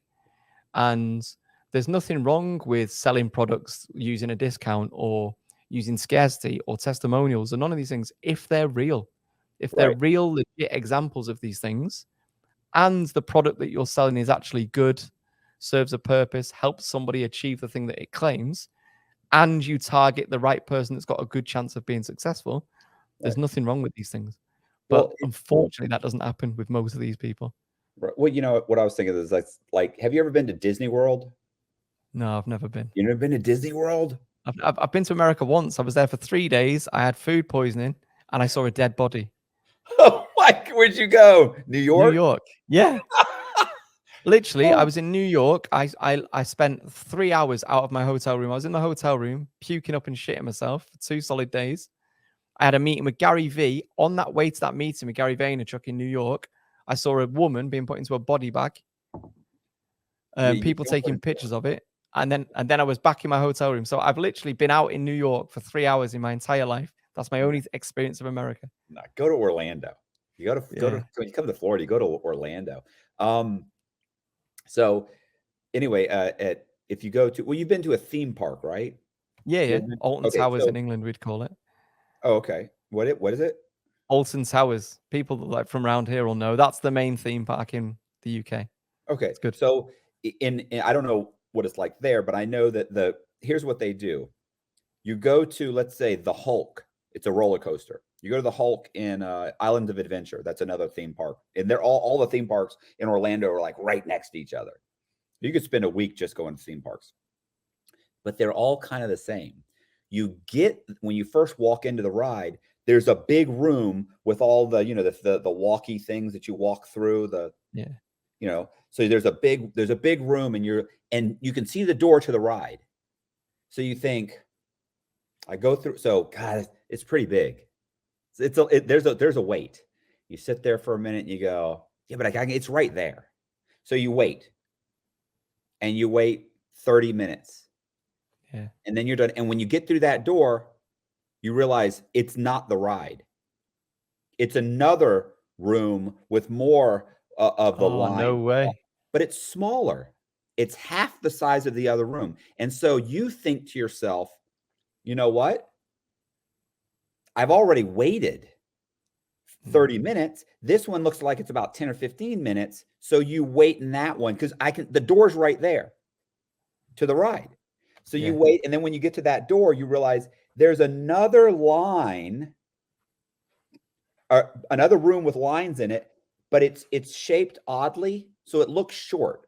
And there's nothing wrong with selling products using a discount or using scarcity or testimonials, and none of these things, if they're real. If they're real, legit examples of these things, and the product that you're selling is actually good, serves a purpose, helps somebody achieve the thing that it claims, and you target the right person that's got a good chance of being successful, there's nothing wrong with these things. But unfortunately, that doesn't happen with most of these people. Well, what I was thinking is like, have you ever been to Disney World? No, I've never been. You never been to Disney World? I've been to America once. I was there for 3 days. I had food poisoning, and I saw a dead body. Oh, Mike, where'd you go? New York? New York. Yeah. Literally, I was in New York. I spent 3 hours out of my hotel room. I was in the hotel room, puking up and shitting myself for 2 solid days. I had a meeting with Gary V. On that way to that meeting with Gary Vaynerchuk in New York, I saw a woman being put into a body bag. People taking pictures of it. And then I was back in my hotel room. So I've literally been out in New York for 3 hours in my entire life. That's my only experience of America. No, go to Orlando. You when you come to Florida, you go to Orlando. So anyway, if you go to, you've been to a theme park, right? Yeah. Alton Towers in England, we'd call it. Oh, okay. What is it? Alton Towers. People like from around here will know that's the main theme park in the UK. Okay, it's good. So in I don't know what it's like there, but I know that here's what they do. You go to, let's say, the Hulk. It's a roller coaster. You go to the Hulk in Island of Adventure. That's another theme park. And they're all the theme parks in Orlando are like right next to each other. You could spend a week just going to theme parks. But they're all kind of the same. When you first walk into the ride, there's a big room with all the, the walkie things that you walk through, so there's a big room and you can see the door to the ride. So you think, I go through, so God, it's pretty big. There's a wait. You sit there for a minute and you go, yeah, but it's right there. So you wait and you wait 30 minutes. Yeah. And then you're done. And when you get through that door, you realize it's not the ride. It's another room with more of the line. No way. But it's smaller. It's half the size of the other room. And so you think to yourself, you know what? I've already waited 30 minutes. This one looks like it's about 10 or 15 minutes. So you wait in that one because the door's right there to the ride. So you wait. And then when you get to that door, you realize there's another line, or another room with lines in it but it's shaped oddly, so it looks short.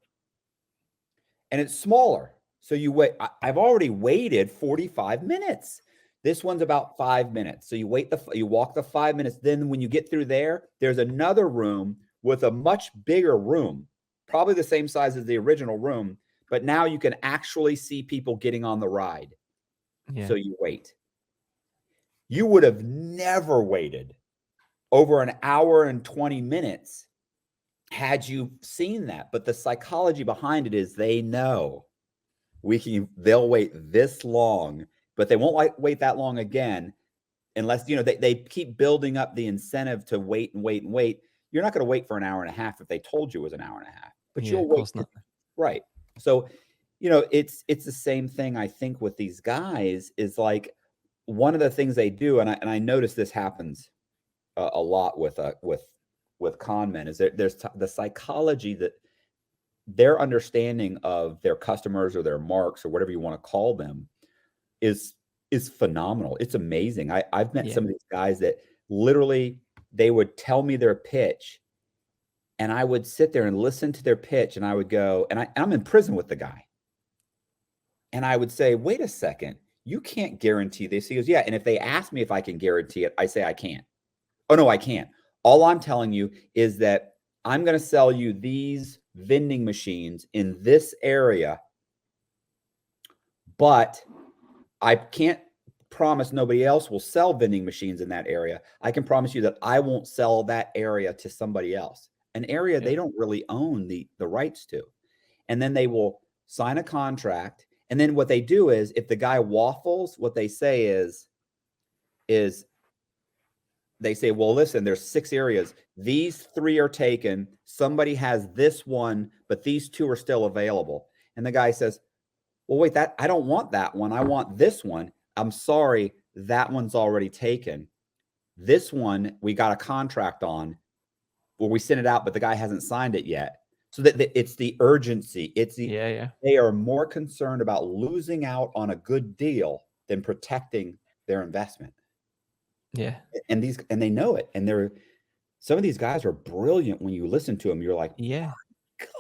And it's smaller. So you wait. I've already waited 45 minutes. This one's about 5 minutes. So you walk the 5 minutes. Then when you get through there, there's another room with a much bigger room, probably the same size as the original room, but now you can actually see people getting on the ride. Yeah. So you wait. You would have never waited over an hour and 20 minutes had you seen that. But the psychology behind it is they know they'll wait this long, but they won't wait that long again unless, they keep building up the incentive to wait and wait and wait. You're not going to wait for an hour and a half if they told you it was an hour and a half, but Yeah, you'll of wait. course not. Right. So, it's the same thing I think with these guys is like one of the things they do, and I notice this happens a lot with con men, is there's the psychology that their understanding of their customers or their marks or whatever you want to call them is phenomenal. It's amazing. I've met some of these guys that literally they would tell me their pitch and I would sit there and listen to their pitch and I would go, and I'm in prison with the guy. And I would say, wait a second, you can't guarantee this. He goes, yeah. And if they ask me if I can guarantee it, I say I can't. Oh, no, I can't. All I'm telling you is that I'm going to sell you these vending machines in this area, but I can't promise nobody else will sell vending machines in that area. I can promise you that I won't sell that area to somebody else, an area they don't really own the rights to. And then they will sign a contract. And then what they do is if the guy waffles, what they say is they say, well, listen, there's 6 areas. These 3 are taken. Somebody has this one, but these 2 are still available. And the guy says, well, wait, I don't want that one. I want this one. I'm sorry, that one's already taken. This one, we got a contract on where we sent it out, but the guy hasn't signed it yet. So that it's the urgency. It's they are more concerned about losing out on a good deal than protecting their investment. Yeah. And they know it. And some of these guys are brilliant. When you listen to them, you're like, yeah,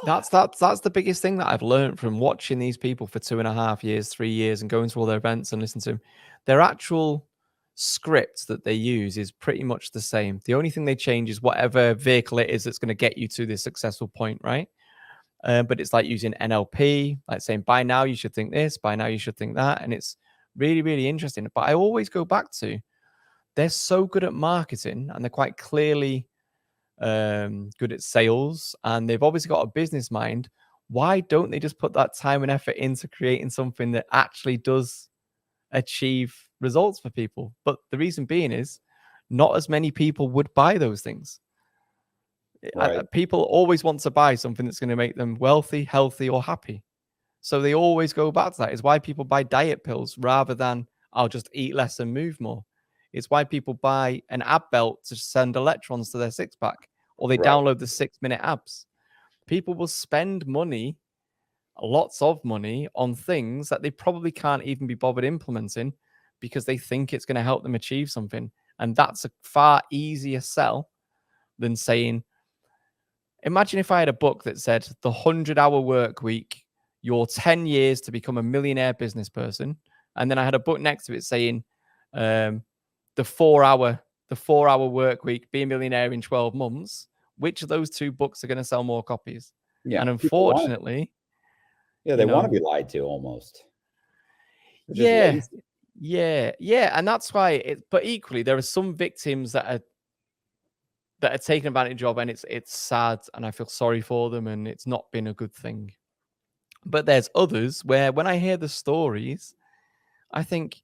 that's the biggest thing that I've learned from watching these people for 2.5 years, 3 years, and going to all their events and listening to them. Their actual script that they use is pretty much the same. The only thing they change is whatever vehicle it is that's going to get you to this successful point, right? But it's like using NLP, like saying, by now you should think this, by now you should think that. And it's really, really interesting. But I always go back to, they're so good at marketing and they're quite clearly good at sales, and they've obviously got a business mind. Why don't they just put that time and effort into creating something that actually does achieve results for people? But the reason being is not as many people would buy those things. Right. People always want to buy something that's going to make them wealthy, healthy, or happy. So they always go back to that. It's why people buy diet pills rather than I'll just eat less and move more. It's why people buy an ab belt to send electrons to their six-pack, or they download the 6-minute abs. People will spend money, lots of money, on things that they probably can't even be bothered implementing because they think it's going to help them achieve something. And that's a far easier sell than saying, imagine if I had a book that said the 100-hour work week, your 10 years to become a millionaire business person. And then I had a book next to it saying, the 4-hour work week, be a millionaire in 12 months. Which of those 2 books are going to sell more copies? Yeah. And unfortunately, they want to be lied to almost. Yeah. And that's why but equally, there are some victims that are taken advantage of, and it's sad, and I feel sorry for them, and it's not been a good thing. But there's others where when I hear the stories, I think,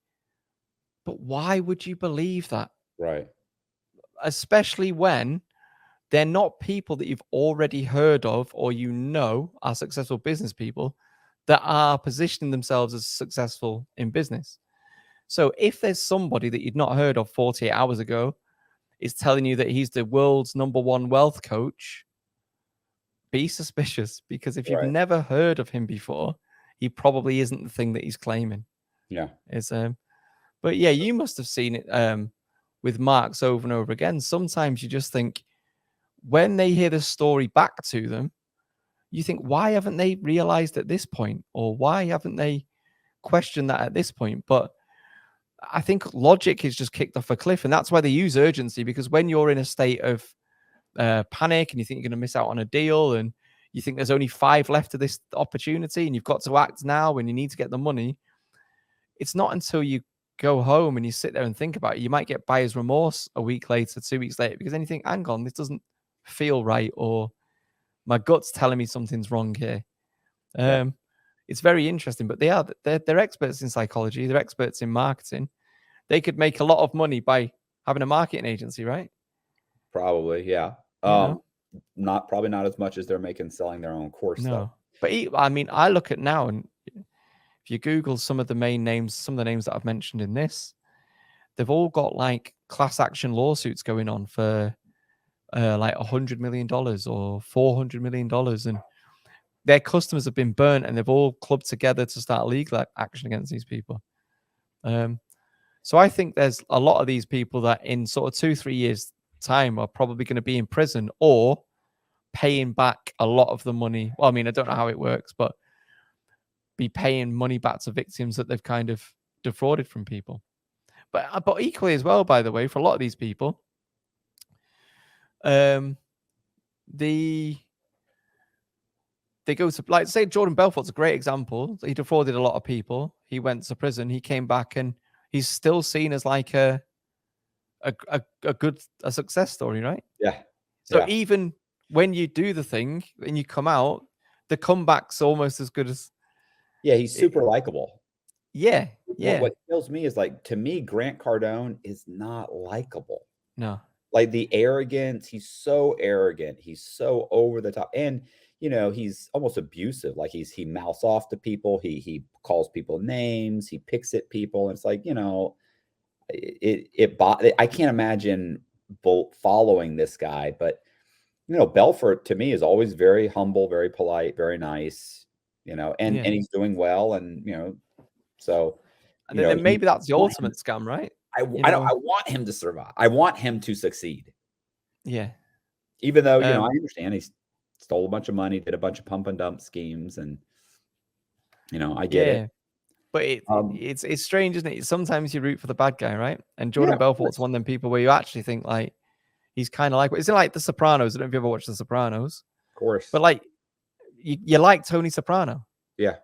but why would you believe that? Right. Especially when they're not people that you've already heard of or are successful business people that are positioning themselves as successful in business. So if there's somebody that you'd not heard of 48 hours ago is telling you that he's the world's #1 wealth coach, be suspicious, because if you've never heard of him before, he probably isn't the thing that he's claiming. Yeah. But yeah, you must have seen it with Marks over and over again. Sometimes you just think, when they hear the story back to them, you think, why haven't they realized at this point? Or why haven't they questioned that at this point? But I think logic is just kicked off a cliff. And that's why they use urgency, because when you're in a state of panic and you think you're going to miss out on a deal and you think there's only 5 left of this opportunity and you've got to act now and you need to get the money, it's not until you go home and you sit there and think about it, you might get buyer's remorse a week later, 2 weeks later, because then you think, hang on, this doesn't feel right, or my gut's telling me something's wrong here. It's very interesting, but they're experts in psychology. They're experts in marketing. They could make a lot of money by having a marketing agency, right? Probably, yeah. Probably not as much as they're making selling their own course. No, but I mean, I look at now, and if you Google some of the main names, some of the names that I've mentioned in this, they've all got like class action lawsuits going on for like $100 million or $400 million, and their customers have been burnt, and they've all clubbed together to start legal action against these people. So I think there's a lot of these people that in sort of 2-3 years time are probably going to be in prison or paying back a lot of the money. Well, I mean, I don't know how it works, but be paying money back to victims that they've kind of defrauded from people. But equally as well, by the way, for a lot of these people, they go to, like, say Jordan Belfort's a great example. He defrauded a lot of people. He went to prison. He came back, and he's still seen as like a success story, right? Yeah. So even when you do the thing and you come out, the comeback's almost as good as. Yeah, he's super likable. Yeah. What kills me is, like, to me, Grant Cardone is not likable. No. Like, the arrogance, he's so arrogant. He's so over the top. And, you know, he's almost abusive. Like, he mouths off to people. He calls people names. He picks at people. And it's like, you know, I can't imagine following this guy. But, you know, Belfort to me is always very humble, very polite, very nice, you know, and he's doing well. And, you know, so. And then maybe that's the ultimate scam, right? I want him to survive. I want him to succeed. Yeah. Even though, you know, I understand he stole a bunch of money, did a bunch of pump and dump schemes, and, you know, I get it. But it's strange, isn't it? Sometimes you root for the bad guy, right? And Jordan Belfort's one of them people where you actually think, like, he's kind of like, it's like The Sopranos. I don't know if you ever watched The Sopranos. Of course. But, like, you like Tony Soprano. Yeah.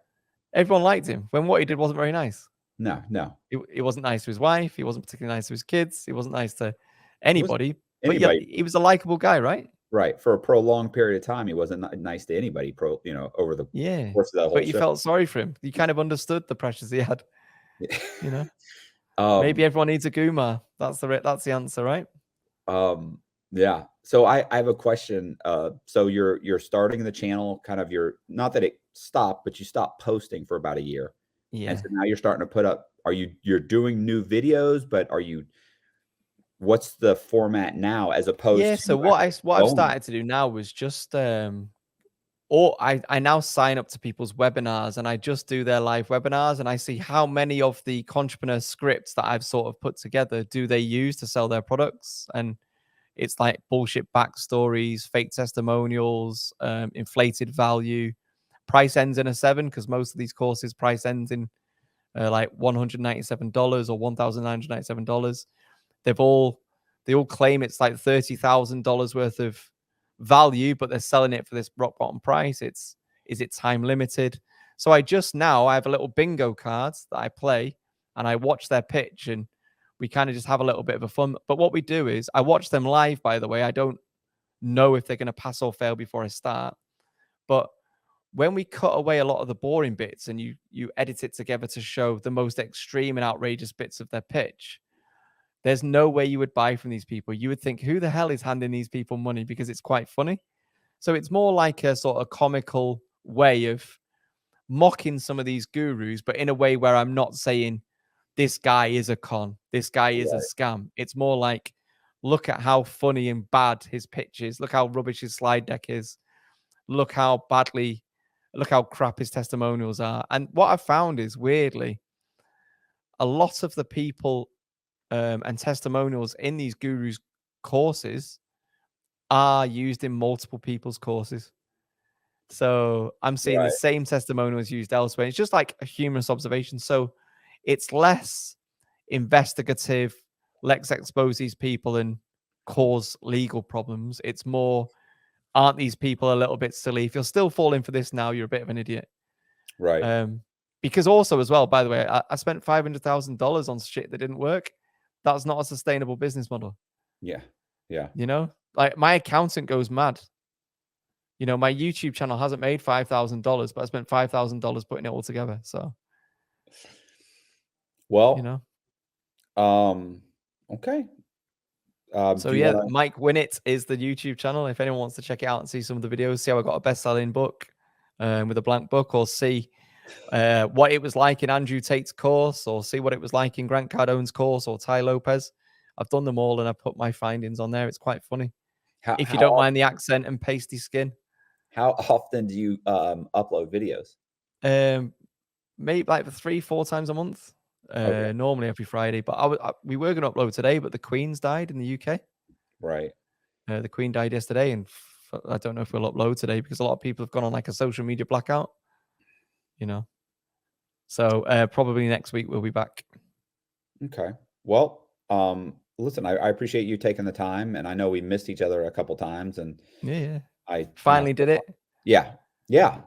Everyone liked him when what he did wasn't very nice. No. He wasn't nice to his wife. He wasn't particularly nice to his kids. He wasn't nice to anybody. But yeah, he was a likable guy, right? Right. For a prolonged period of time, he wasn't nice to anybody, you know, over the course of that whole But you felt sorry for him. You kind of understood the pressures he had. You know? Maybe everyone needs a Guma. That's the answer, right? Yeah. So I have a question. So you're starting the channel, kind of not that it stopped, but you stopped posting for about a year. Yeah. And so now you're starting to put up, you're doing new videos, but what's the format now as opposed to? So what I've started to do now was just, I now sign up to people's webinars, and I just do their live webinars, and I see how many of the entrepreneur scripts that I've sort of put together do they use to sell their products. And it's like bullshit backstories, fake testimonials, inflated value. Price ends in a 7 because most of these courses price ends in like $197 or $1,997. They all claim it's like $30,000 worth of value, but they're selling it for this rock bottom price. Is it time limited? So I have a little bingo cards that I play, and I watch their pitch, and we kind of just have a little bit of a fun. But what we do is I watch them live, by the way. I don't know if they're going to pass or fail before I start. But when we cut away a lot of the boring bits and you edit it together to show the most extreme and outrageous bits of their pitch, there's no way you would buy from these people. You would think, who the hell is handing these people money? Because it's quite funny. So it's more like a sort of comical way of mocking some of these gurus, but in a way where I'm not saying this guy is a con, this guy is a scam. It's more like, look at how funny and bad his pitch is. Look how rubbish his slide deck is. Look how crap his testimonials are. And what I've found is, weirdly, a lot of the people and testimonials in these gurus' courses are used in multiple people's courses. So I'm seeing the same testimonials used elsewhere. It's just like a humorous observation. So it's less investigative, let's expose these people and cause legal problems. It's more, aren't these people a little bit silly? If you're still falling for this now, you're a bit of an idiot. Right. Because also as well, by the way, I spent $500,000 on shit that didn't work. That's not a sustainable business model. Yeah. Yeah. You know, like my accountant goes mad. You know, my YouTube channel hasn't made $5,000, but I spent $5,000 putting it all together. So, well, you know, okay. So yeah, Mike Winnett is the YouTube channel. If anyone wants to check it out and see some of the videos, see how I got a best-selling book with a blank book, or see what it was like in Andrew Tate's course, or see what it was like in Grant Cardone's course, or Ty Lopez. I've done them all and I put my findings on there. It's quite funny. If you don't mind the accent and pasty skin. How often do you upload videos? Maybe like 3-4 times a month. Okay. Normally every Friday, but we were going to upload today, but the Queen's died in the UK. Right. The Queen died yesterday, and I don't know if we'll upload today because a lot of people have gone on like a social media blackout. You know, so probably next week we'll be back. Okay. Well, listen, I appreciate you taking the time, and I know we missed each other a couple times, and yeah, I finally did it. Yeah. Yeah.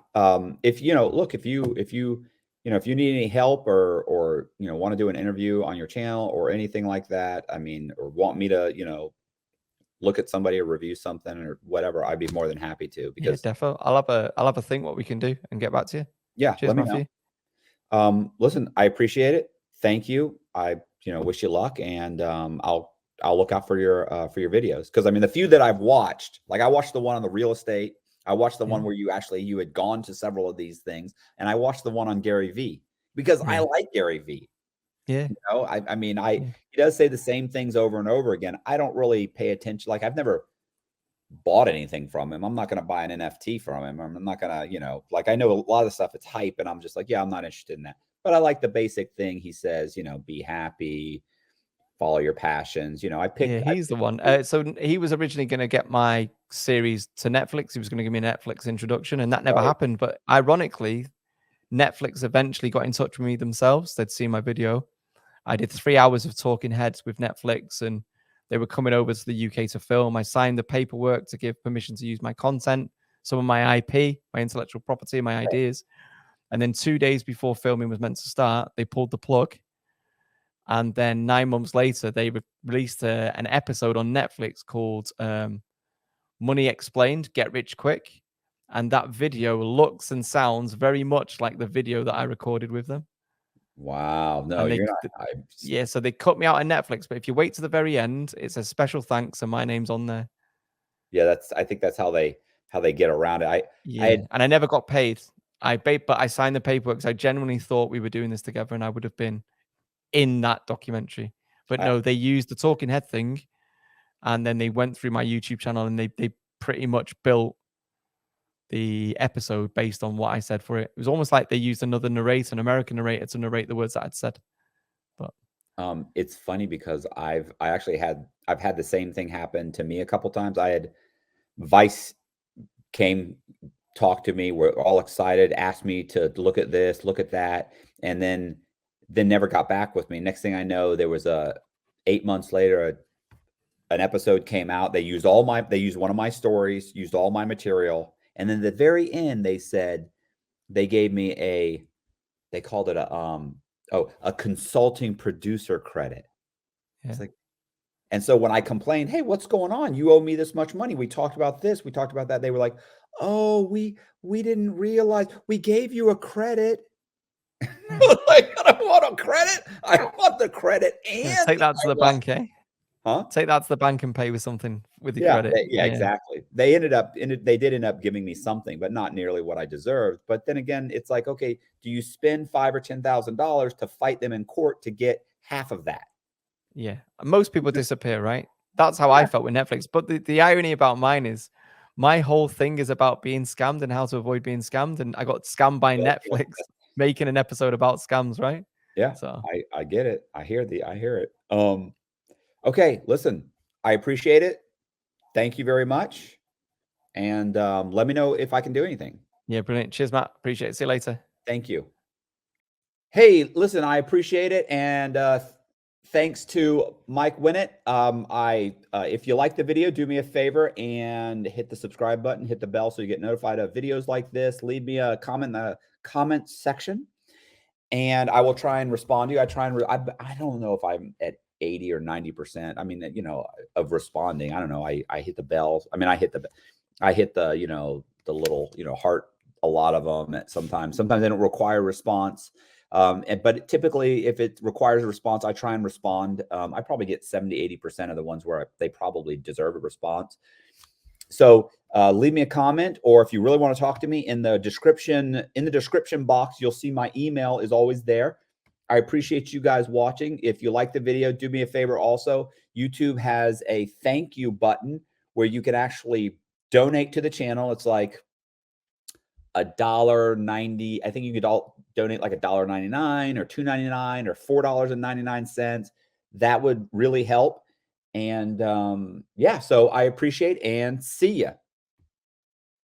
If you know, look, if you need any help or want to do an interview on your channel or anything like that, I mean, or want me to, look at somebody or review something or whatever, I'd be more than happy to. Because yeah, defo. I'll have a think what we can do and get back to you. Yeah. Cheers, let me Matthew. know. Listen, I appreciate it. Thank you. I wish you luck, and I'll look out for your videos, because I mean, the few that I've watched, like I watched the one on the real estate. I watched the one where you had gone to several of these things, and I watched the one on Gary V, because I like Gary V. Yeah. I mean, he does say the same things over and over again. I don't really pay attention. Like, I've never bought anything from him. I'm not going to buy an NFT from him. I'm not going to, like, I know a lot of stuff, it's hype, and I'm just like, yeah, I'm not interested in that. But I like the basic thing he says, be happy, follow your passions. He's the one. So he was originally going to get my series to Netflix. He was going to give me a Netflix introduction, and that never happened. But ironically, Netflix eventually got in touch with me themselves. They'd seen my video. I did 3 hours of talking heads with Netflix, and they were coming over to the UK to film. I signed the paperwork to give permission to use my content, some of my IP, my intellectual property, my ideas. And then 2 days before filming was meant to start, they pulled the plug. And then 9 months later, they released an episode on Netflix called Money Explained, Get Rich Quick. And that video looks and sounds very much like the video that I recorded with them. Wow. No, you're not. Yeah, so they cut me out of Netflix. But if you wait to the very end, it says special thanks, and my name's on there. Yeah, I think that's how they get around it. And I never got paid. But I signed the paperwork because I genuinely thought we were doing this together, and I would have been in that documentary. But no, they used the talking head thing, and then they went through my YouTube channel, and they pretty much built the episode based on what I said for it. It was almost like they used another narrator, an American narrator, to narrate the words that I'd said. But it's funny because I've had the same thing happen to me a couple times. I had Vice came, talked to me, were all excited, asked me to look at this, look at that, and then never got back with me. Next thing I know, there was 8 months later, an episode came out. They used one of my stories, used all my material. And then at the very end, they gave me they called it a consulting producer credit. Yeah. It's like, and so when I complained, hey, what's going on? You owe me this much money. We talked about this. We talked about that. They were like, oh, we didn't realize we gave you a credit. Like, I don't want a credit. I want the credit. And take that to the bank, eh? Huh? Take that to the bank and pay with something with your credit. Yeah, exactly. They did end up giving me something, but not nearly what I deserved. But then again, it's like, okay, do you spend $5,000 or $10,000 to fight them in court to get half of that? Yeah, most people disappear, right? That's how I felt with Netflix. But the irony about mine is, my whole thing is about being scammed and how to avoid being scammed. And I got scammed by Netflix making an episode about scams, right? Yeah, so I get it. I hear it. Okay, listen, I appreciate it. thank you very much. And let me know if I can do anything. Yeah, brilliant. Cheers, Matt. Appreciate it. See you later. Thank you. Hey, listen, I appreciate it. And thanks to Mike Winnett. If you like the video, do me a favor and hit the subscribe button, hit the bell so you get notified of videos like this. Leave me a comment in the comment section, and I will try and respond to you. I don't know if I'm at 80 or 90%. I mean, you know, of responding. I don't know. I hit the bell. I mean, I hit the, you know, the little, you know, heart, a lot of them. Sometimes they don't require response. But typically if it requires a response, I try and respond. I probably get 70-80% of the ones where they probably deserve a response. So leave me a comment, or if you really want to talk to me, in the description box, you'll see my email is always there. I appreciate you guys watching. If you like the video, do me a favor also. YouTube has a thank you button where you can actually donate to the channel. It's like $1.90. I think you could all donate like $1.99 or $2.99 or $4.99. That would really help. And yeah, so I appreciate and see ya.